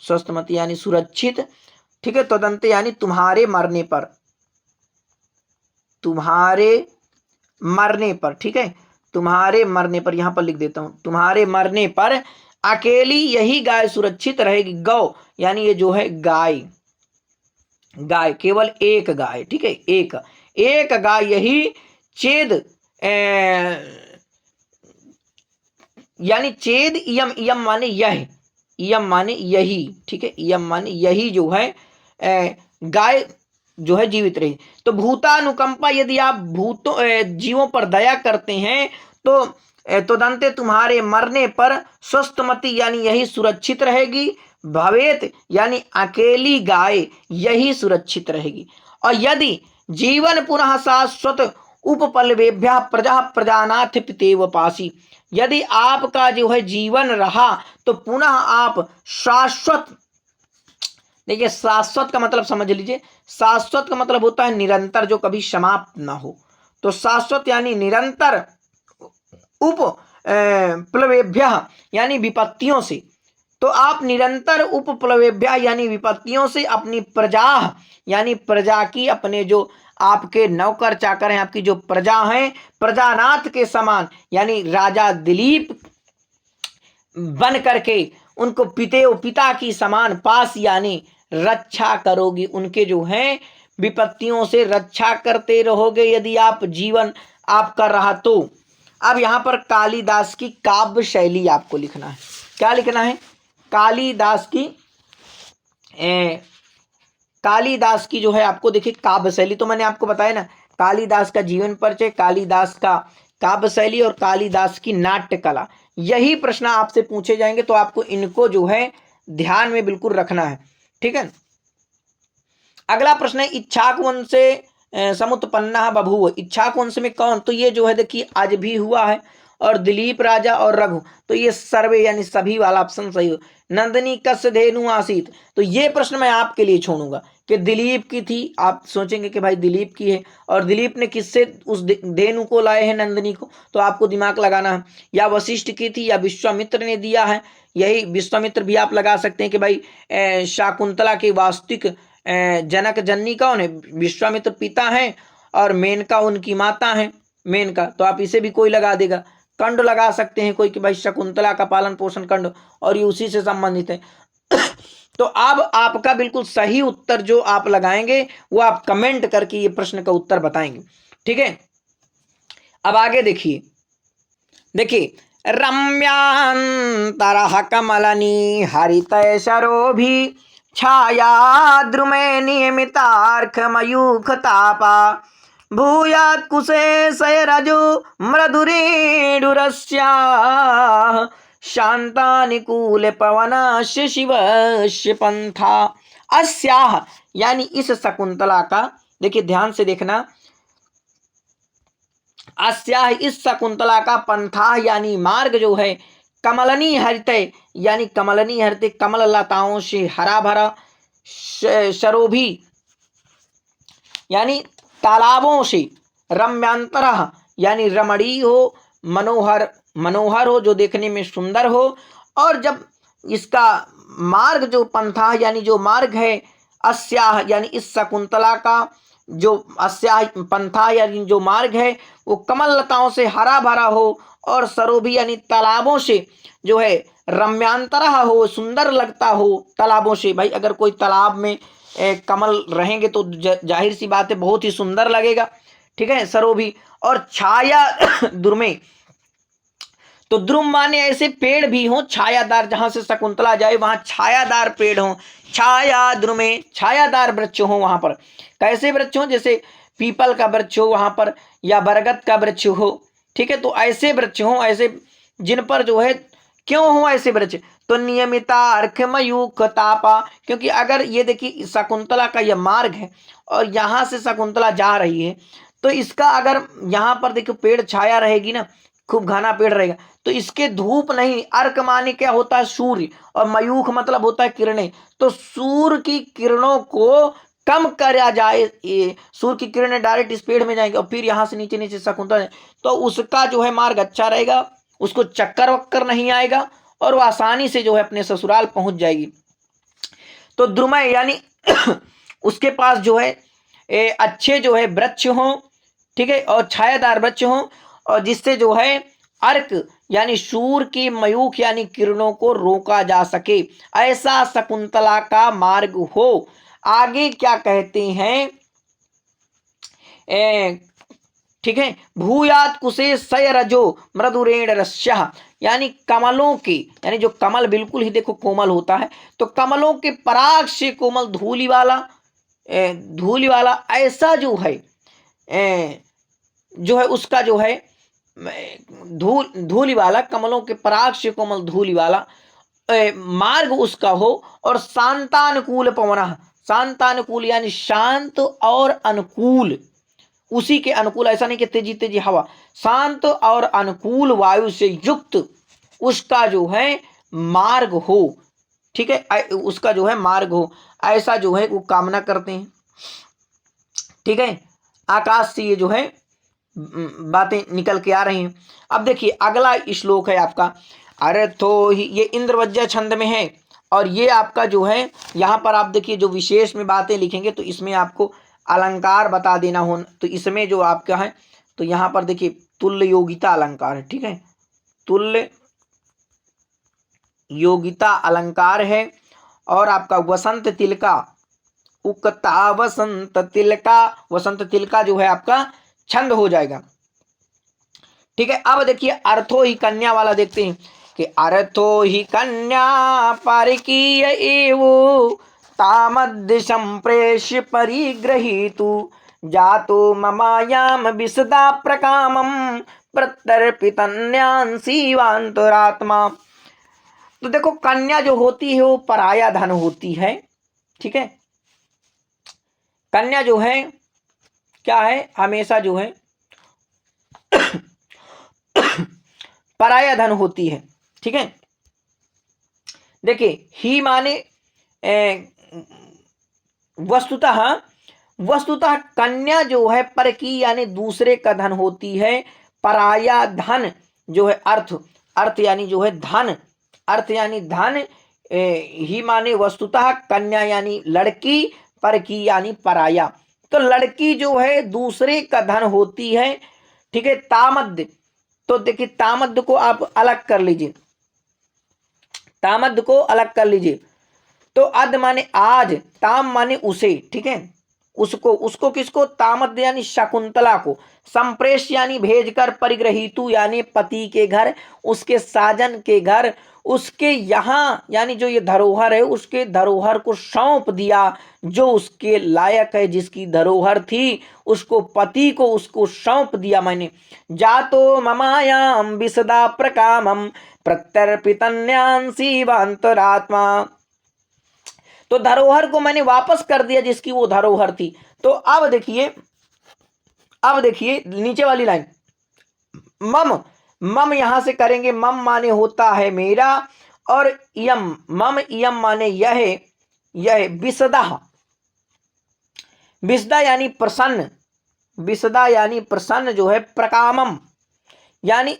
स्वस्थमति यानी सुरक्षित, ठीक है, तदंते यानी तुम्हारे मरने पर, तुम्हारे मरने पर, ठीक है, तुम्हारे मरने पर, यहां पर लिख देता हूं, तुम्हारे मरने पर अकेली यही गाय सुरक्षित रहेगी। गौ यानी ये जो है गाय, गाय केवल एक गाय, ठीक है, एक गाय यही चेद यानी चेद, यम यम माने यह, यम माने यही, ठीक है, यम माने यही जो है गाय जो है जीवित रही। तो भूतानुकंपा, यदि आप भूतों जीवों पर दया करते हैं तो दंते तुम्हारे मरने पर स्वस्थमति यानी यही सुरक्षित रहेगी, भवेत यानी अकेली गाय यही सुरक्षित रहेगी, और यदि जीवन पुनः शाश्वत उपपलवेभ्य प्रजा प्रजानाथ पितेव पासी, यदि आपका जो है जीवन रहा तो पुनः आप शाश्वत, देखिए शाश्वत का मतलब समझ लीजिए, शाश्वत का मतलब होता है निरंतर, जो कभी समाप्त ना हो, तो शाश्वत यानी निरंतर प्लवेभ्य यानी विपत्तियों से। तो आप निरंतर उपप्लवेभ्य यानी विपत्तियों से अपनी प्रजा यानी प्रजा की, अपने जो आपके नौकर चाकर हैं, आपकी जो प्रजा है, प्रजानाथ के समान यानी राजा दिलीप बन करके उनको पिता की समान पास यानी रक्षा करोगी, उनके जो है विपत्तियों से रक्षा करते रहोगे यदि आप जीवन आपका रहा तो। अब यहां पर कालिदास की काव्य शैली आपको लिखना है। क्या लिखना है? कालिदास की जो है आपको देखिए काव्य शैली, तो मैंने आपको बताया ना, कालिदास का जीवन परिचय, कालिदास का काव्य शैली और कालिदास की नाट्य कला, यही प्रश्न आपसे पूछे जाएंगे। तो आपको इनको जो है ध्यान में बिल्कुल रखना है, ठीक है। अगला प्रश्न है इक्ष्वाकु वंश से समुत्पन्ना बभूव। इक्ष्वाकु वंश में कौन? तो ये जो है देखिए आज भी हुआ है, और दिलीप राजा और रघु, तो ये सर्वे यानी सभी वाला ऑप्शन सही हो। नंदिनी कस्य धेनु आसीत, तो ये प्रश्न मैं आपके लिए छोड़ूंगा कि दिलीप की थी, आप सोचेंगे कि भाई दिलीप की है, और दिलीप ने किससे उस धेनु को लाए हैं, नंदिनी को, तो आपको दिमाग लगाना है। या वशिष्ठ की थी या विश्वामित्र ने दिया है, यही विश्वामित्र भी आप लगा सकते हैं कि भाई शाकुंतला के वास्तविक जनक जननी कौन है? विश्वामित्र पिता हैं और मेनका उनकी माता है, मेनका, तो आप इसे भी कोई लगा देगा। कंड लगा सकते हैं कोई कि भाई शकुंतला का पालन पोषण कंड, और ये उसी से संबंधित है। तो अब आपका बिल्कुल सही उत्तर जो आप लगाएंगे वो आप कमेंट करके ये प्रश्न का उत्तर बताएंगे, ठीक है। अब आगे देखिए रम्यांतरः कमलनी हरितय शरोभि छाया द्रुमे नियमितार्कमयूखतापा भूयात् कुशे सयरजो मृदुरेणुरस्याः शांतानिकूल पवनस्य शिवस्य पंथा। अस्याः यानी इस शकुंतला का, देखिए ध्यान से देखना, अस्याः इस शकुंतला का पंथा यानी मार्ग जो है, कमलनी हरितय यानी कमलनी हरितय कमल लताओं से हरा भरा, शरोभी यानी तालाबों से, रम्यांतरः यानी रमणीय हो, मनोहर हो, जो देखने में सुंदर हो। और जब इसका मार्ग जो पंथा यानी जो मार्ग है, अस्याह यानी इस शकुंतला का जो अस्याह पंथा यानी जो मार्ग है वो कमल लताओं से हरा भरा हो, और सरोभी यानी तालाबों से जो है रम्यांतरः हो, सुंदर लगता हो तालाबों से। भाई अगर कोई तालाब में कमल रहेंगे तो जाहिर सी बात है बहुत ही सुंदर लगेगा, ठीक है। सरोभी और छाया द्रुमे, तो द्रुम माने ऐसे पेड़ भी हों छायादार, जहां से शकुंतला जाए वहां छायादार पेड़ हों, छाया द्रुमे छायादार वृक्ष हो वहां पर। कैसे वृक्ष हो? जैसे पीपल का वृक्ष हो वहां पर, या बरगद का वृक्ष हो, ठीक है। तो ऐसे वृक्ष हो, ऐसे जिन पर जो है, क्यों हो ऐसे वृक्ष? तो नियमिता अर्घमयूख तापा, क्योंकि अगर ये देखिए शकुंतला का यह मार्ग है और यहां से शकुंतला जा रही है, तो इसका अगर यहां पर देखो पेड़ छाया रहेगी ना, खूब घना पेड़ रहेगा, तो इसके धूप नहीं, अर्क माने क्या होता है? सूर्य, और मयूख मतलब होता है किरणें, तो सूर्य की किरणों को कम करा जाए, ये सूर्य की किरणें डायरेक्ट इस पेड़ में जाएंगे और फिर यहां से नीचे नीचे शकुंतला, तो उसका जो है मार्ग अच्छा रहेगा, उसको चक्कर वक्कर नहीं आएगा, और वो आसानी से जो है अपने ससुराल पहुंच जाएगी। तो द्रुमय यानी उसके पास जो है अच्छे जो है वृक्ष हों, ठीक है, और छायादार वृक्ष हों, और जिससे जो है अर्क यानी सूर्य की मयूख यानी किरणों को रोका जा सके, ऐसा शकुंतला का मार्ग हो। आगे क्या कहते हैं, ठीक है, भूयात कुशे सयरजो मृदुरेण रस्यः, यानी कमलों के, यानी जो कमल बिल्कुल ही देखो कोमल होता है, तो कमलों के पराग से कोमल धूलि वाला ऐसा जो है उसका जो है धूलि वाला, कमलों के पराग से कोमल धूलि वाला मार्ग उसका हो। और शांतानुकूल पवन, शांतानुकूल यानी शांत और अनुकूल, उसी के अनुकूल, ऐसा नहीं कि तेजी तेजी हवा, शांत और अनुकूल वायु से युक्त उसका जो है मार्ग हो, ठीक है, उसका जो है मार्ग हो, ऐसा जो है वो कामना करते हैं, ठीक है। आकाश से ये जो है बातें निकल के आ रही हैं। अब देखिए अगला श्लोक है आपका, अर्थो ही, ये इंद्रवज्र छंद में है। और ये आपका जो है यहाँ पर आप देखिए जो विशेष में बातें लिखेंगे तो इसमें आपको अलंकार बता देना हो, तो इसमें जो आपका है तो यहाँ पर देखिए तुल्य योगिता अलंकार है, ठीक है, तुल्य योगिता अलंकार है। और आपका वसंत तिलका, उक्ता वसंत तिलका, वसंत तिलका जो है आपका छंद हो जाएगा, ठीक है। अब देखिए अर्थो ही कन्या वाला देखते हैं कि अर्थो ही कन्या पारिकीय एवो तामद्य संप्रेष्य परिग्रहीतु जातो ममायाम विसदा प्रकामम प्रत्यर्पितन्यांसीवांतरात्मा। तो देखो कन्या जो होती है वो पराया धन होती है, ठीक है। कन्या जो है क्या है, हमेशा जो है पराया धन होती है, ठीक है। देखिए ही माने वस्तुतः कन्या जो है पर की यानी दूसरे का धन होती है। पराया धन जो है अर्थ यानी जो है धन, अर्थ यानी धन, ही माने वस्तुतः कन्या यानी लड़की, पर की यानी पराया। तो लड़की जो है दूसरे का धन होती है, ठीक है। तामद्य, तो देखिए तामद्य को आप अलग कर लीजिए, तामद्य को अलग कर लीजिए। तो अद माने आज, ताम माने उसे, ठीक है, उसको किसको, तामद्य यानी शकुंतला को, संप्रेष यानी भेजकर, परिग्रहीतु यानी पति के घर, उसके साजन के घर, उसके यहाँ यानी जो ये धरोहर है उसके धरोहर को सौंप दिया, जो उसके लायक है, जिसकी धरोहर थी उसको पति को उसको सौंप दिया मैंने। जातो ममायाम विसदा प्रकामम प्रत्यर्पितन्यांसीवांतरात्मा। तो धरोहर को मैंने वापस कर दिया जिसकी वो धरोहर थी। तो अब देखिए नीचे वाली लाइन, मम यहां से करेंगे, मम माने होता है मेरा, और यम, मम यम माने यह विसदा, विसदा यानी प्रसन्न, विसदा यानी प्रसन्न जो है, प्रकामम यानी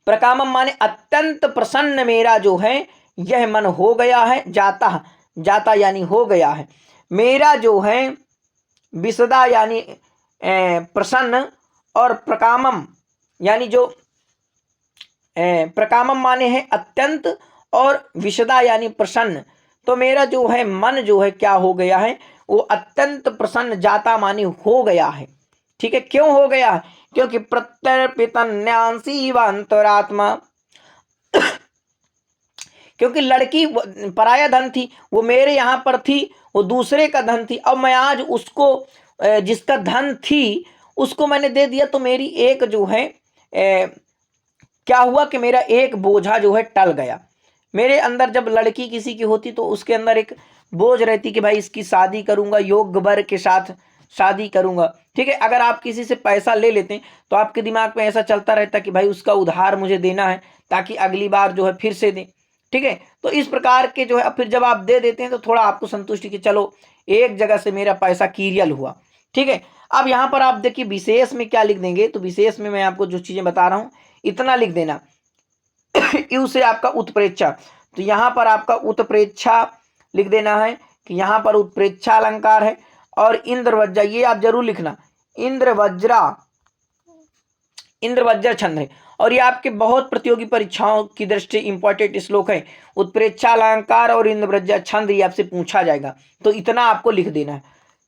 प्रकामम माने अत्यंत प्रसन्न मेरा जो है यह मन हो गया है। जाता यानी हो गया है, मेरा जो है विसदा यानी प्रसन्न, और प्रकामम यानी जो प्रकामम माने है अत्यंत, और विसदा यानी प्रसन्न। तो मेरा जो है मन जो है क्या हो गया है, वो अत्यंत प्रसन्न, जाता माने हो गया है, ठीक है। क्यों हो गया है, क्योंकि प्रत्यर्पितन्यांसीवांतरात्मा, क्योंकि लड़की पराया धन थी, वो मेरे यहाँ पर थी, वो दूसरे का धन थी। अब मैं आज उसको जिसका धन थी उसको मैंने दे दिया, तो मेरी एक जो है क्या हुआ कि मेरा एक बोझा जो है टल गया। मेरे अंदर जब लड़की किसी की होती तो उसके अंदर एक बोझ रहती कि भाई इसकी शादी करूंगा, योग्य वर के साथ शादी करूंगा, ठीक है। अगर आप किसी से पैसा ले लेते हैं तो आपके दिमाग में ऐसा चलता रहता कि भाई उसका उधार मुझे देना है ताकि अगली बार जो है फिर से दें, ठीक है। तो इस प्रकार के जो है फिर जब आप दे देते हैं तो थोड़ा आपको संतुष्टि कि चलो एक जगह से मेरा पैसा क्लियर हुआ, ठीक है। अब यहाँ पर आप देखिए विशेष में क्या लिख देंगे, तो विशेष में मैं आपको जो चीजें बता रहा हूं इतना लिख देना यू से आपका उत्प्रेक्षा, तो यहाँ पर आपका उत्प्रेक्षा लिख देना है कि यहाँ पर उत्प्रेक्षा अलंकार है। और इंद्रवज्रा, ये आप जरूर लिखना, इंद्रवज्र छंद है, और ये आपके बहुत प्रतियोगी परीक्षाओं की दृष्टि इंपॉर्टेंट श्लोक है। उत्प्रेक्षा अलंकार और इंद्रवज्र छंद ये आपसे पूछा जाएगा, तो इतना आपको लिख देना है,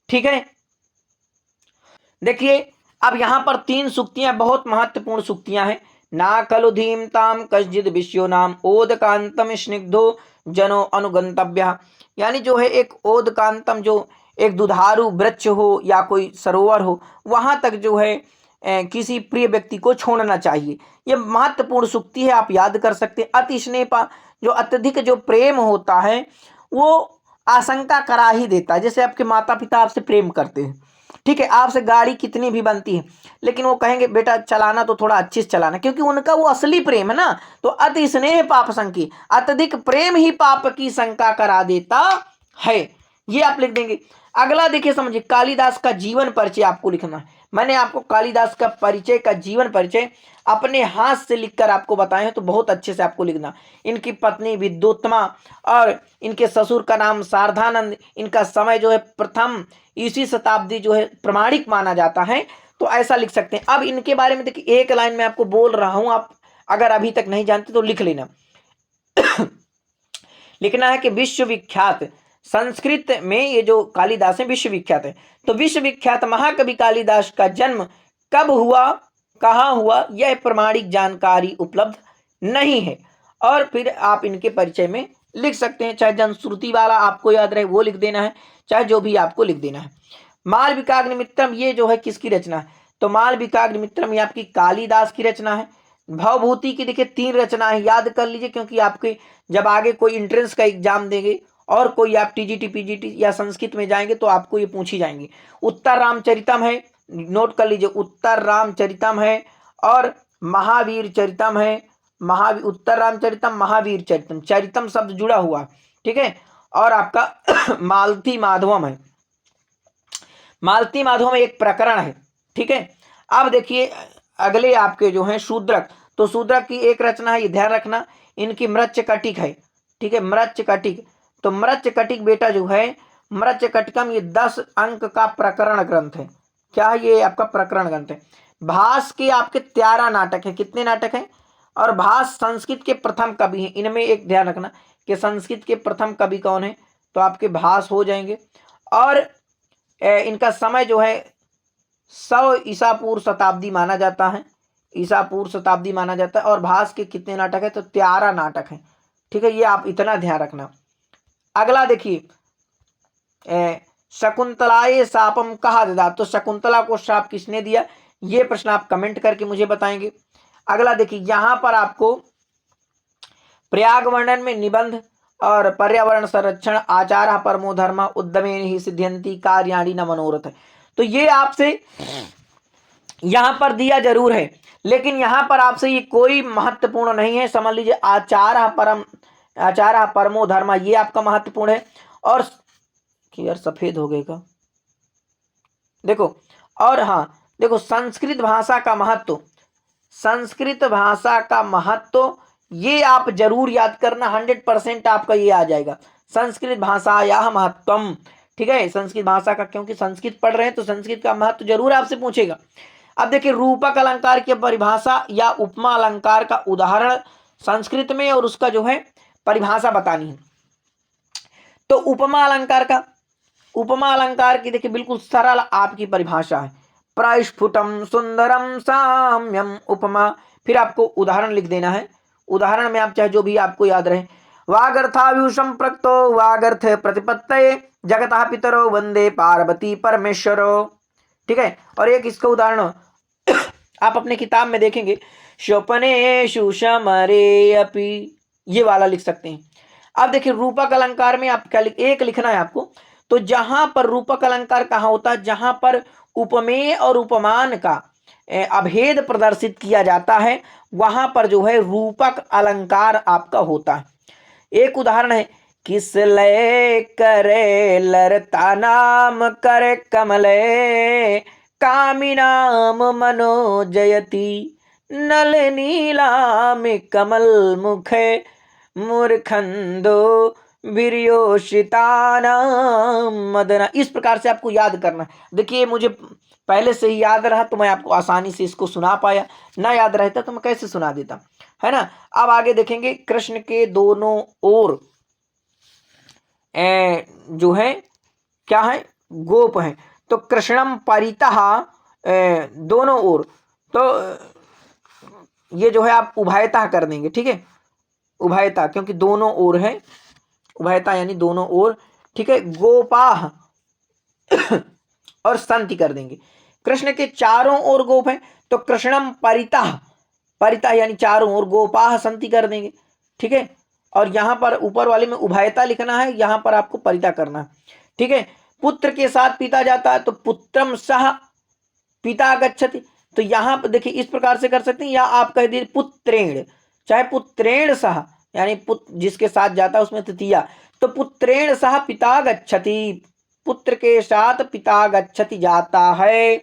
ठीक है। देखिए अब यहां पर 3 सूक्तियां बहुत महत्वपूर्ण सूक्तियां हैं। ना खलु धीमताम कश्चिद विश्यो नाम ओदकांतम स्निग्धो जनो अनुगंतव्य, यानी जो है एक ओदकांतम, जो एक दुधारू वृक्ष हो या कोई सरोवर हो, वहां तक जो है किसी प्रिय व्यक्ति को छोड़ना चाहिए। यह महत्वपूर्ण सूक्ति है, आप याद कर सकते हैं। अति स्नेह, जो अत्यधिक जो प्रेम होता है वो आशंका करा ही देता है। जैसे आपके माता पिता आपसे प्रेम करते हैं, ठीक है, आपसे गाड़ी कितनी भी बनती है लेकिन वो कहेंगे बेटा चलाना तो थोड़ा अच्छे से चलाना, क्योंकि उनका वो असली प्रेम है ना। तो अति स्नेह पाप संकी, अत्यधिक प्रेम ही पाप की शंका करा देता है, ये आप लिख देंगे। अगला देखिए समझिए, कालिदास का जीवन परिचय आपको लिखना है। मैंने आपको कालिदास का परिचय का जीवन परिचय अपने हाथ से लिखकर आपको बताए हैं, तो बहुत अच्छे से आपको लिखना। इनकी पत्नी विद्योत्तमा और इनके ससुर का नाम शारदानंद, इनका समय जो है प्रथम ईस्वी शताब्दी जो है प्रमाणिक माना जाता है, तो ऐसा लिख सकते हैं। अब इनके बारे में देखिए एक लाइन में आपको बोल रहा हूं, आप अगर अभी तक नहीं जानते तो लिख लेना। लिखना है कि विश्वविख्यात, संस्कृत में ये जो कालिदास है विश्वविख्यात है, तो विश्वविख्यात महाकवि कालिदास का जन्म कब हुआ, कहाँ हुआ, यह प्रमाणिक जानकारी उपलब्ध नहीं है। और फिर आप इनके परिचय में लिख सकते हैं, चाहे जनश्रुति वाला आपको याद रहे वो लिख देना है, चाहे जो भी आपको लिख देना है। मालविकाग्निमित्रम ये जो है किसकी रचना है, तो मालविकाग्निमित्रम ये आपकी कालिदास की रचना है। भवभूति की देखिए 3 रचना है, याद कर लीजिए, क्योंकि आपके जब आगे कोई एंट्रेंस का एग्जाम देंगे और कोई आप टीजीटी पीजीटी या संस्कृत में जाएंगे तो आपको ये पूछी जाएंगी। उत्तर रामचरितम है, नोट कर लीजिए, उत्तर रामचरितम है और महावीर चरितम है। उत्तर रामचरितम, महावीर चरितम, चरितम शब्द जुड़ा हुआ, ठीक है। और आपका मालती माधवम है, मालती माधवम एक प्रकरण है, ठीक है। अब देखिए अगले आपके जो हैं शूद्रक, तो शूद्रक की एक रचना है, ये ध्यान रखना, इनकी मृच्छकटिक है, ठीक है, मृच्छकटिक। तो मृच्छकटिक बेटा जो है मृच्छकटिकम, ये 10 अंक का प्रकरण ग्रंथ है। क्या है ये आपका प्रकरण ग्रंथ है। भास के आपके 13 नाटक है, कितने नाटक हैं, और भास संस्कृत के प्रथम कवि हैं। इनमें एक ध्यान रखना कि संस्कृत के प्रथम कवि कौन है, तो आपके भास हो जाएंगे। और इनका समय जो है 100 ईसा पूर्व शताब्दी माना जाता है, ईसा पूर्व शताब्दी माना जाता है। और भास के कितने नाटक है, तो 13 नाटक हैं, ठीक है, ये आप इतना ध्यान रखना। अगला देखिए, शकुंतलाए शापम कहा ददा, तो शकुंतला को शाप किसने दिया, ये प्रश्न आप कमेंट करके मुझे बताएंगे। अगला देखिए, यहां पर आपको प्रयाग वर्णन में निबंध और पर्यावरण संरक्षण आचार परमो धर्म उद्यमेन ही सिद्ध्यंति कार्याणि न मनोरथ, तो ये आपसे यहां पर दिया जरूर है, लेकिन यहां पर आपसे ये कोई महत्वपूर्ण नहीं है। समझ लीजिए आचार परमो धर्म ये आपका महत्वपूर्ण है। और यार सफेद हो गए का, देखो, और हाँ देखो, संस्कृत भाषा का महत्व, संस्कृत भाषा का महत्व ये आप जरूर याद करना, 100% आपका ये आ जाएगा, संस्कृत भाषा या महत्वम, ठीक है, संस्कृत भाषा का, क्योंकि संस्कृत पढ़ रहे हैं तो संस्कृत का महत्व जरूर आपसे पूछेगा। अब देखिए, रूपक अलंकार की परिभाषा या उपमा अलंकार का उदाहरण संस्कृत में और उसका जो है परिभाषा बतानी है। तो उपमा अलंकार की देखिए बिल्कुल सरल आपकी परिभाषा है, प्रस्फुटम सुंदरम साम्यम उपमा। फिर आपको उदाहरण लिख देना है, उदाहरण में आप चाहे जो भी आपको याद रहे, वागर्थाव्यूषम प्रक्तो वागर्थ प्रतिपत्तये जगतः पितरो वंदे पार्वती परमेश्वरो, ठीक है। और एक इसका उदाहरण आप अपने किताब में देखेंगे, स्वप्नेषु समरे अपि, ये वाला लिख सकते हैं। अब देखिए, रूपक अलंकार में आप क्या एक लिखना है आपको, तो जहां पर रूपक अलंकार कहाँ होता है, जहां पर उपमेय और उपमान का अभेद प्रदर्शित किया जाता है, वहां पर जो है रूपक अलंकार आपका होता है। एक उदाहरण है, किस लय करे लरता नाम करे कमले कामिनाम मनो जयति नल नीलाम कमल मुखे मूर्खंदो वीर्योषितानाम मदना। इस प्रकार से आपको याद करना। देखिए मुझे पहले से ही याद रहा तो मैं आपको आसानी से इसको सुना पाया, ना याद रहता तो मैं कैसे सुना देता, है ना। अब आगे देखेंगे, कृष्ण के दोनों ओर जो है क्या है, गोप है, तो कृष्णम परितः दोनों ओर, तो ये जो है आप उभयता कर देंगे, ठीक है, उभयता, क्योंकि दोनों ओर है, उभयता यानी दोनों ओर, ठीक है। गोपाह और संति कर देंगे, कृष्ण के चारों ओर गोप हैं, तो कृष्णम परितः, परितः यानी चारों ओर, गोपाह संति कर देंगे, ठीक है। और यहां पर ऊपर वाले में उभयता लिखना है, यहां पर आपको परिता करना है, ठीक है। पुत्र के साथ पिता जाता है तो पुत्रम सह पिता गच्छति, तो यहां पर देखिए इस प्रकार से कर सकते हैं, या आप कह दीजिए पुत्रेण, चाहे पुत्रेण सह यानी पुत्र जिसके साथ जाता है उसमें तृतीया, तो पुत्रेण सह पिता गच्छति, पुत्र के साथ पिता गच्छति जाता है।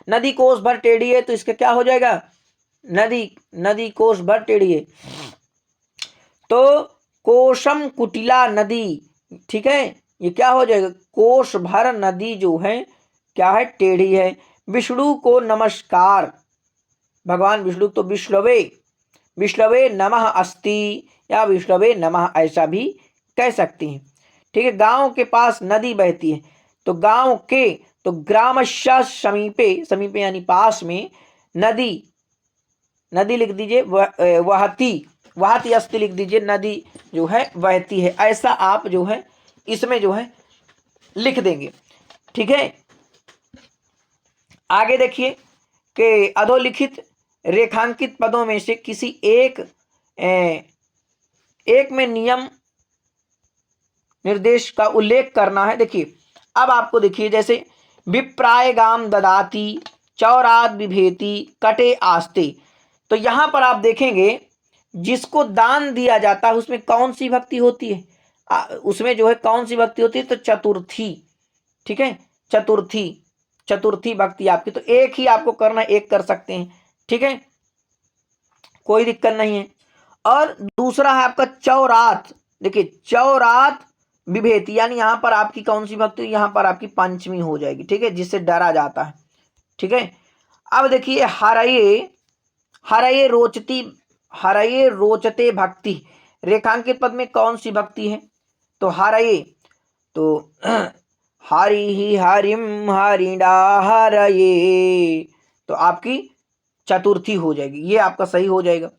नदी कोस भर टेढ़ी है तो इसका क्या हो जाएगा, नदी कोस भर टेढ़ी है तो कोशम कुटिला नदी, ठीक है, ये क्या हो जाएगा, कोश भर नदी जो है क्या है, टेढ़ी है। विष्णु को नमस्कार, भगवान विष्णु तो विष्णवे नमः अस्ति या विष्णवे नमः ऐसा भी कह सकती हैं, ठीक है। गांव के पास नदी बहती है तो गांव के, तो ग्रामस्य समीपे यानी पास में, नदी लिख दीजिए, वहती अस्ति लिख दीजिए, नदी जो है बहती है, ऐसा आप जो है इसमें जो है लिख देंगे, ठीक है। आगे देखिए कि अधोलिखित रेखांकित पदों में से किसी एक में नियम निर्देश का उल्लेख करना है। देखिए अब आपको देखिए, जैसे विप्राय गाम ददाती, चौरात विभेति, कटे आस्ते, तो यहां पर आप देखेंगे जिसको दान दिया जाता है उसमें कौन सी भक्ति होती है, उसमें जो है कौन सी भक्ति होती है, तो चतुर्थी, ठीक है, चतुर्थी भक्ति आपकी, तो एक ही आपको करना, एक कर सकते हैं, ठीक है, कोई दिक्कत नहीं है। और दूसरा है आपका चौरात, देखिए चौरात विभेति, यानी यहां पर आपकी कौन सी भक्ति, यहां पर आपकी पंचमी हो जाएगी, ठीक है, जिससे डरा जाता है, ठीक है। अब देखिए हरये रोचते भक्ति, रेखांकित पद में कौन सी भक्ति है, तो हरये, तो हरि ही हरिम हरिणा हरये, तो आपकी चतुर्थी हो जाएगी, ये आपका सही हो जाएगा।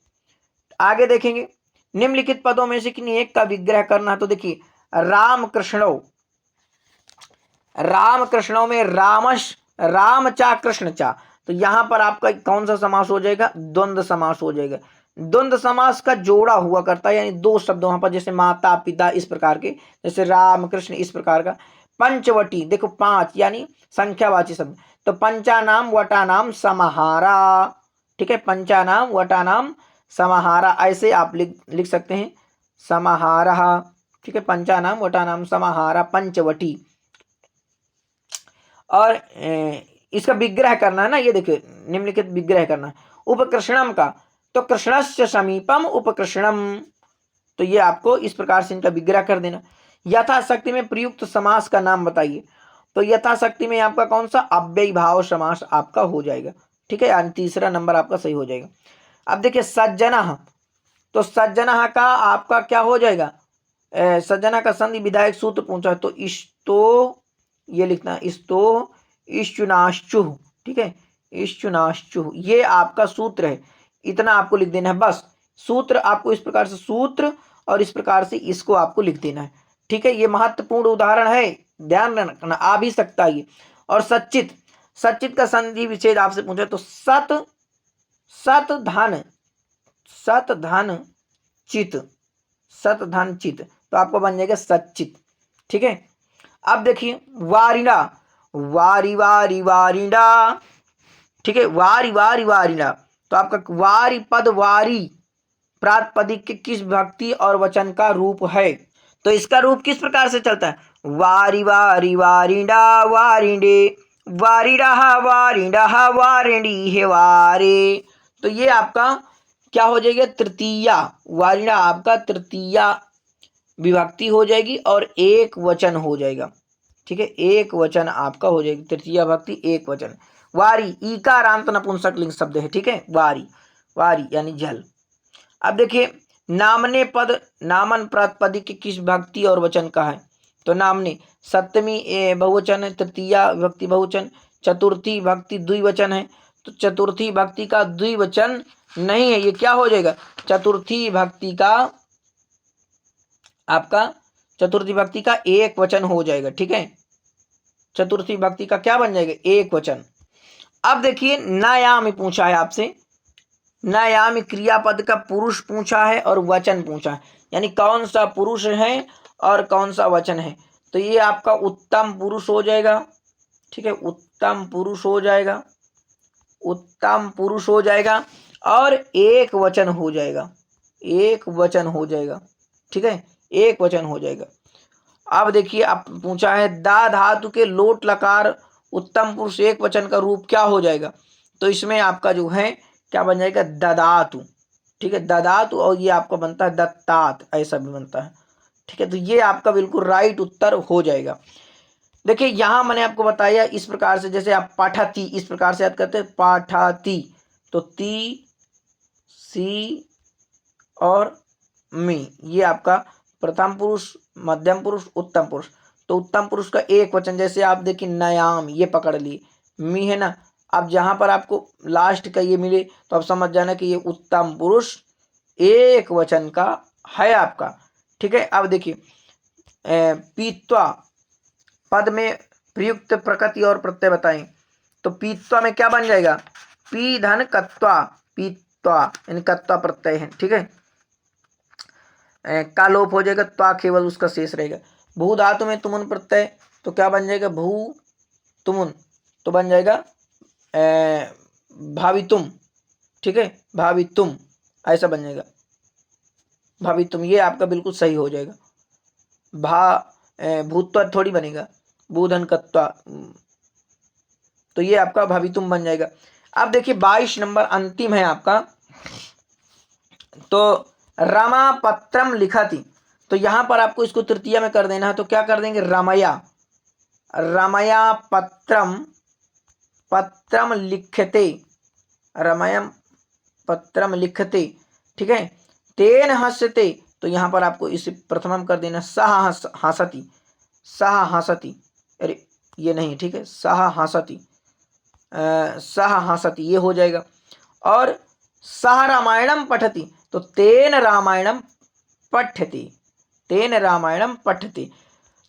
आगे देखेंगे निम्नलिखित पदों में से किन्हीं एक का विग्रह करना है, तो देखिए राम कृष्णों में राम चा कृष्ण चा, तो यहां पर आपका कौन सा समास हो जाएगा, द्वंद्व समास हो जाएगा। द्वंद्व समास का जोड़ा हुआ करता है, यानी दो शब्द वहां पर, जैसे माता पिता इस प्रकार के, जैसे राम कृष्ण इस प्रकार का। पंचवटी, देखो 5 यानी संख्यावाची शब्द, तो पंचानाम वटानाम समाहारा, ठीक है, पंचानाम वटानाम समाहारा, ऐसे आप लिख सकते हैं, समाहारा, ठीक है, पंचानाम वटानाम समाहारा, पंचवटी। और इसका विग्रह करना है ना, ये देखिए निम्नलिखित विग्रह करना है। उपकृष्णम का, तो कृष्णस्य समीपम उपकृष्णम, तो ये आपको इस प्रकार से इनका विग्रह कर देना। यथाशक्ति में प्रयुक्त समास का नाम बताइए, तो यथाशक्ति में आपका कौन सा, अव्ययी भाव समास आपका हो जाएगा, ठीक है, यानी तीसरा नंबर आपका सही हो जाएगा। अब देखिए सज्जनः, तो सज्जनः का आपका क्या हो जाएगा, सज्जनः का संधि विधायक सूत्र पूछा है, तो इस्तो, ये लिखना इस्तो इश्चुनाश्चुह, ठीक है, इश्चुनाश्चुह, ये आपका सूत्र है, इतना आपको लिख देना है बस। सूत्र आपको इस प्रकार से सूत्र और इस प्रकार से इसको आपको लिख देना है, ठीक है। ये महत्वपूर्ण उदाहरण है, ध्यान रखना, आ भी सकता है ये। और सच्चित का संधि विच्छेद आपसे पूछे, तो सत धन चित, तो आपको बन जाएगा सच्चित, ठीक है। अब देखिए वारिणा, वारिणा, ठीक है, वारिणा, तो आपका वारी पद वारी प्रातिपदिक के किस भक्ति और वचन का रूप है, तो इसका रूप किस प्रकार से चलता है, वारिणा वारिणे, वारिणा वारिणी है वारे, तो ये आपका क्या हो जाएगा, तृतीया, वारिणा आपका तृतीया विभक्ति हो जाएगी और एक वचन हो जाएगा, ठीक है, एक वचन आपका हो जाएगी, तृतीया भक्ति एक वचन। वारी ईकारांत नपुंसक लिंग शब्द है, ठीक है, वारी यानी जल। अब देखिए नामन प्रातिपदिक के किस भक्ति और वचन का है, तो नामने सप्तमी बहुवचन है, तृतीया विभक्ति बहुवचन, चतुर्थी भक्ति द्विवचन है, तो चतुर्थी भक्ति का द्विवचन नहीं है, ये क्या हो जाएगा, चतुर्थी भक्ति का एक वचन हो जाएगा, ठीक है, चतुर्थी भक्ति का क्या बन जाएगा, एक वचन। अब देखिए नयामी पूछा है आपसे, नयामी क्रियापद का पुरुष पूछा है और वचन पूछा है, यानी कौन सा पुरुष है और कौन सा वचन है, तो ये आपका उत्तम पुरुष हो जाएगा, ठीक है, उत्तम पुरुष हो जाएगा और एक वचन हो जाएगा, ठीक है, एक वचन हो जाएगा। अब देखिए, अब पूछा है दा धातु के लोट लकार उत्तम पुरुष एक वचन का रूप क्या हो जाएगा। तो इसमें आपका जो है क्या बन जाएगा, ददातु। ठीक है, ददातु, और ये आपका बनता है दत्तात, ऐसा भी बनता है। ठीक है, तो ये आपका बिल्कुल राइट उत्तर हो जाएगा। देखिए यहां मैंने आपको बताया इस प्रकार से, जैसे आप पाठाती इस प्रकार से याद करते हैं, पाठाती, तो ती, सी और मी, ये आपका प्रथम पुरुष, मध्यम पुरुष, उत्तम पुरुष। तो उत्तम पुरुष का एक वचन, जैसे आप देखिए नयाम, ये पकड़ लिए, मी है ना। अब जहां पर आपको लास्ट का ये मिले तो आप समझ जाना कि ये उत्तम पुरुष एक वचन का है आपका। ठीक है, अब देखिए पीत्वा पद में प्रयुक्त प्रकृति और प्रत्यय बताएं। तो पीत्वा में क्या बन जाएगा, पी धन कत्वा, पीत्वा यानी कत्वा प्रत्यय है। ठीक है, का लोप हो जाएगा, त्वा केवल उसका शेष रहेगा। भू धातु में तुमुन प्रत्यय, तो क्या बन जाएगा, भू तुमुन, तो बन जाएगा भावितुम। ठीक है, भावितुम ऐसा बन जाएगा, भावितुम, ये आपका बिल्कुल सही हो जाएगा। भूत्वा थोड़ी बनेगा, भूधन कत्वा, तो ये आपका भावितुम बन जाएगा। अब देखिए 22 नंबर अंतिम है आपका, तो रमापत्रम लिखति, तो यहां पर आपको इसको तृतीया में कर देना है। तो क्या कर देंगे, रमया, रमया पत्रम, पत्रम लिखते, रमयम पत्रम लिखते। ठीक है, तेन हसते, तो यहां पर आपको इसे प्रथमम कर देना, सह हसति, सह हसति, अरे ये नहीं, ठीक है, सह हसति, सह हसति, ये हो जाएगा। और सह रामायणम पठति, तो तेन रामायणम पठति, तेन रामायणम पठति।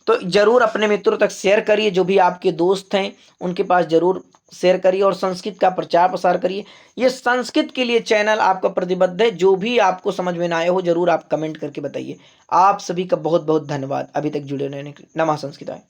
तो जरूर अपने मित्रों तक शेयर करिए, जो भी आपके दोस्त हैं उनके पास जरूर शेयर करिए, और संस्कृत का प्रचार प्रसार करिए। ये संस्कृत के लिए चैनल आपका प्रतिबद्ध है। जो भी आपको समझ में ना आए हो जरूर आप कमेंट करके बताइए। आप सभी का बहुत बहुत धन्यवाद अभी तक जुड़े रहने के लिए। नमः संस्कृताय।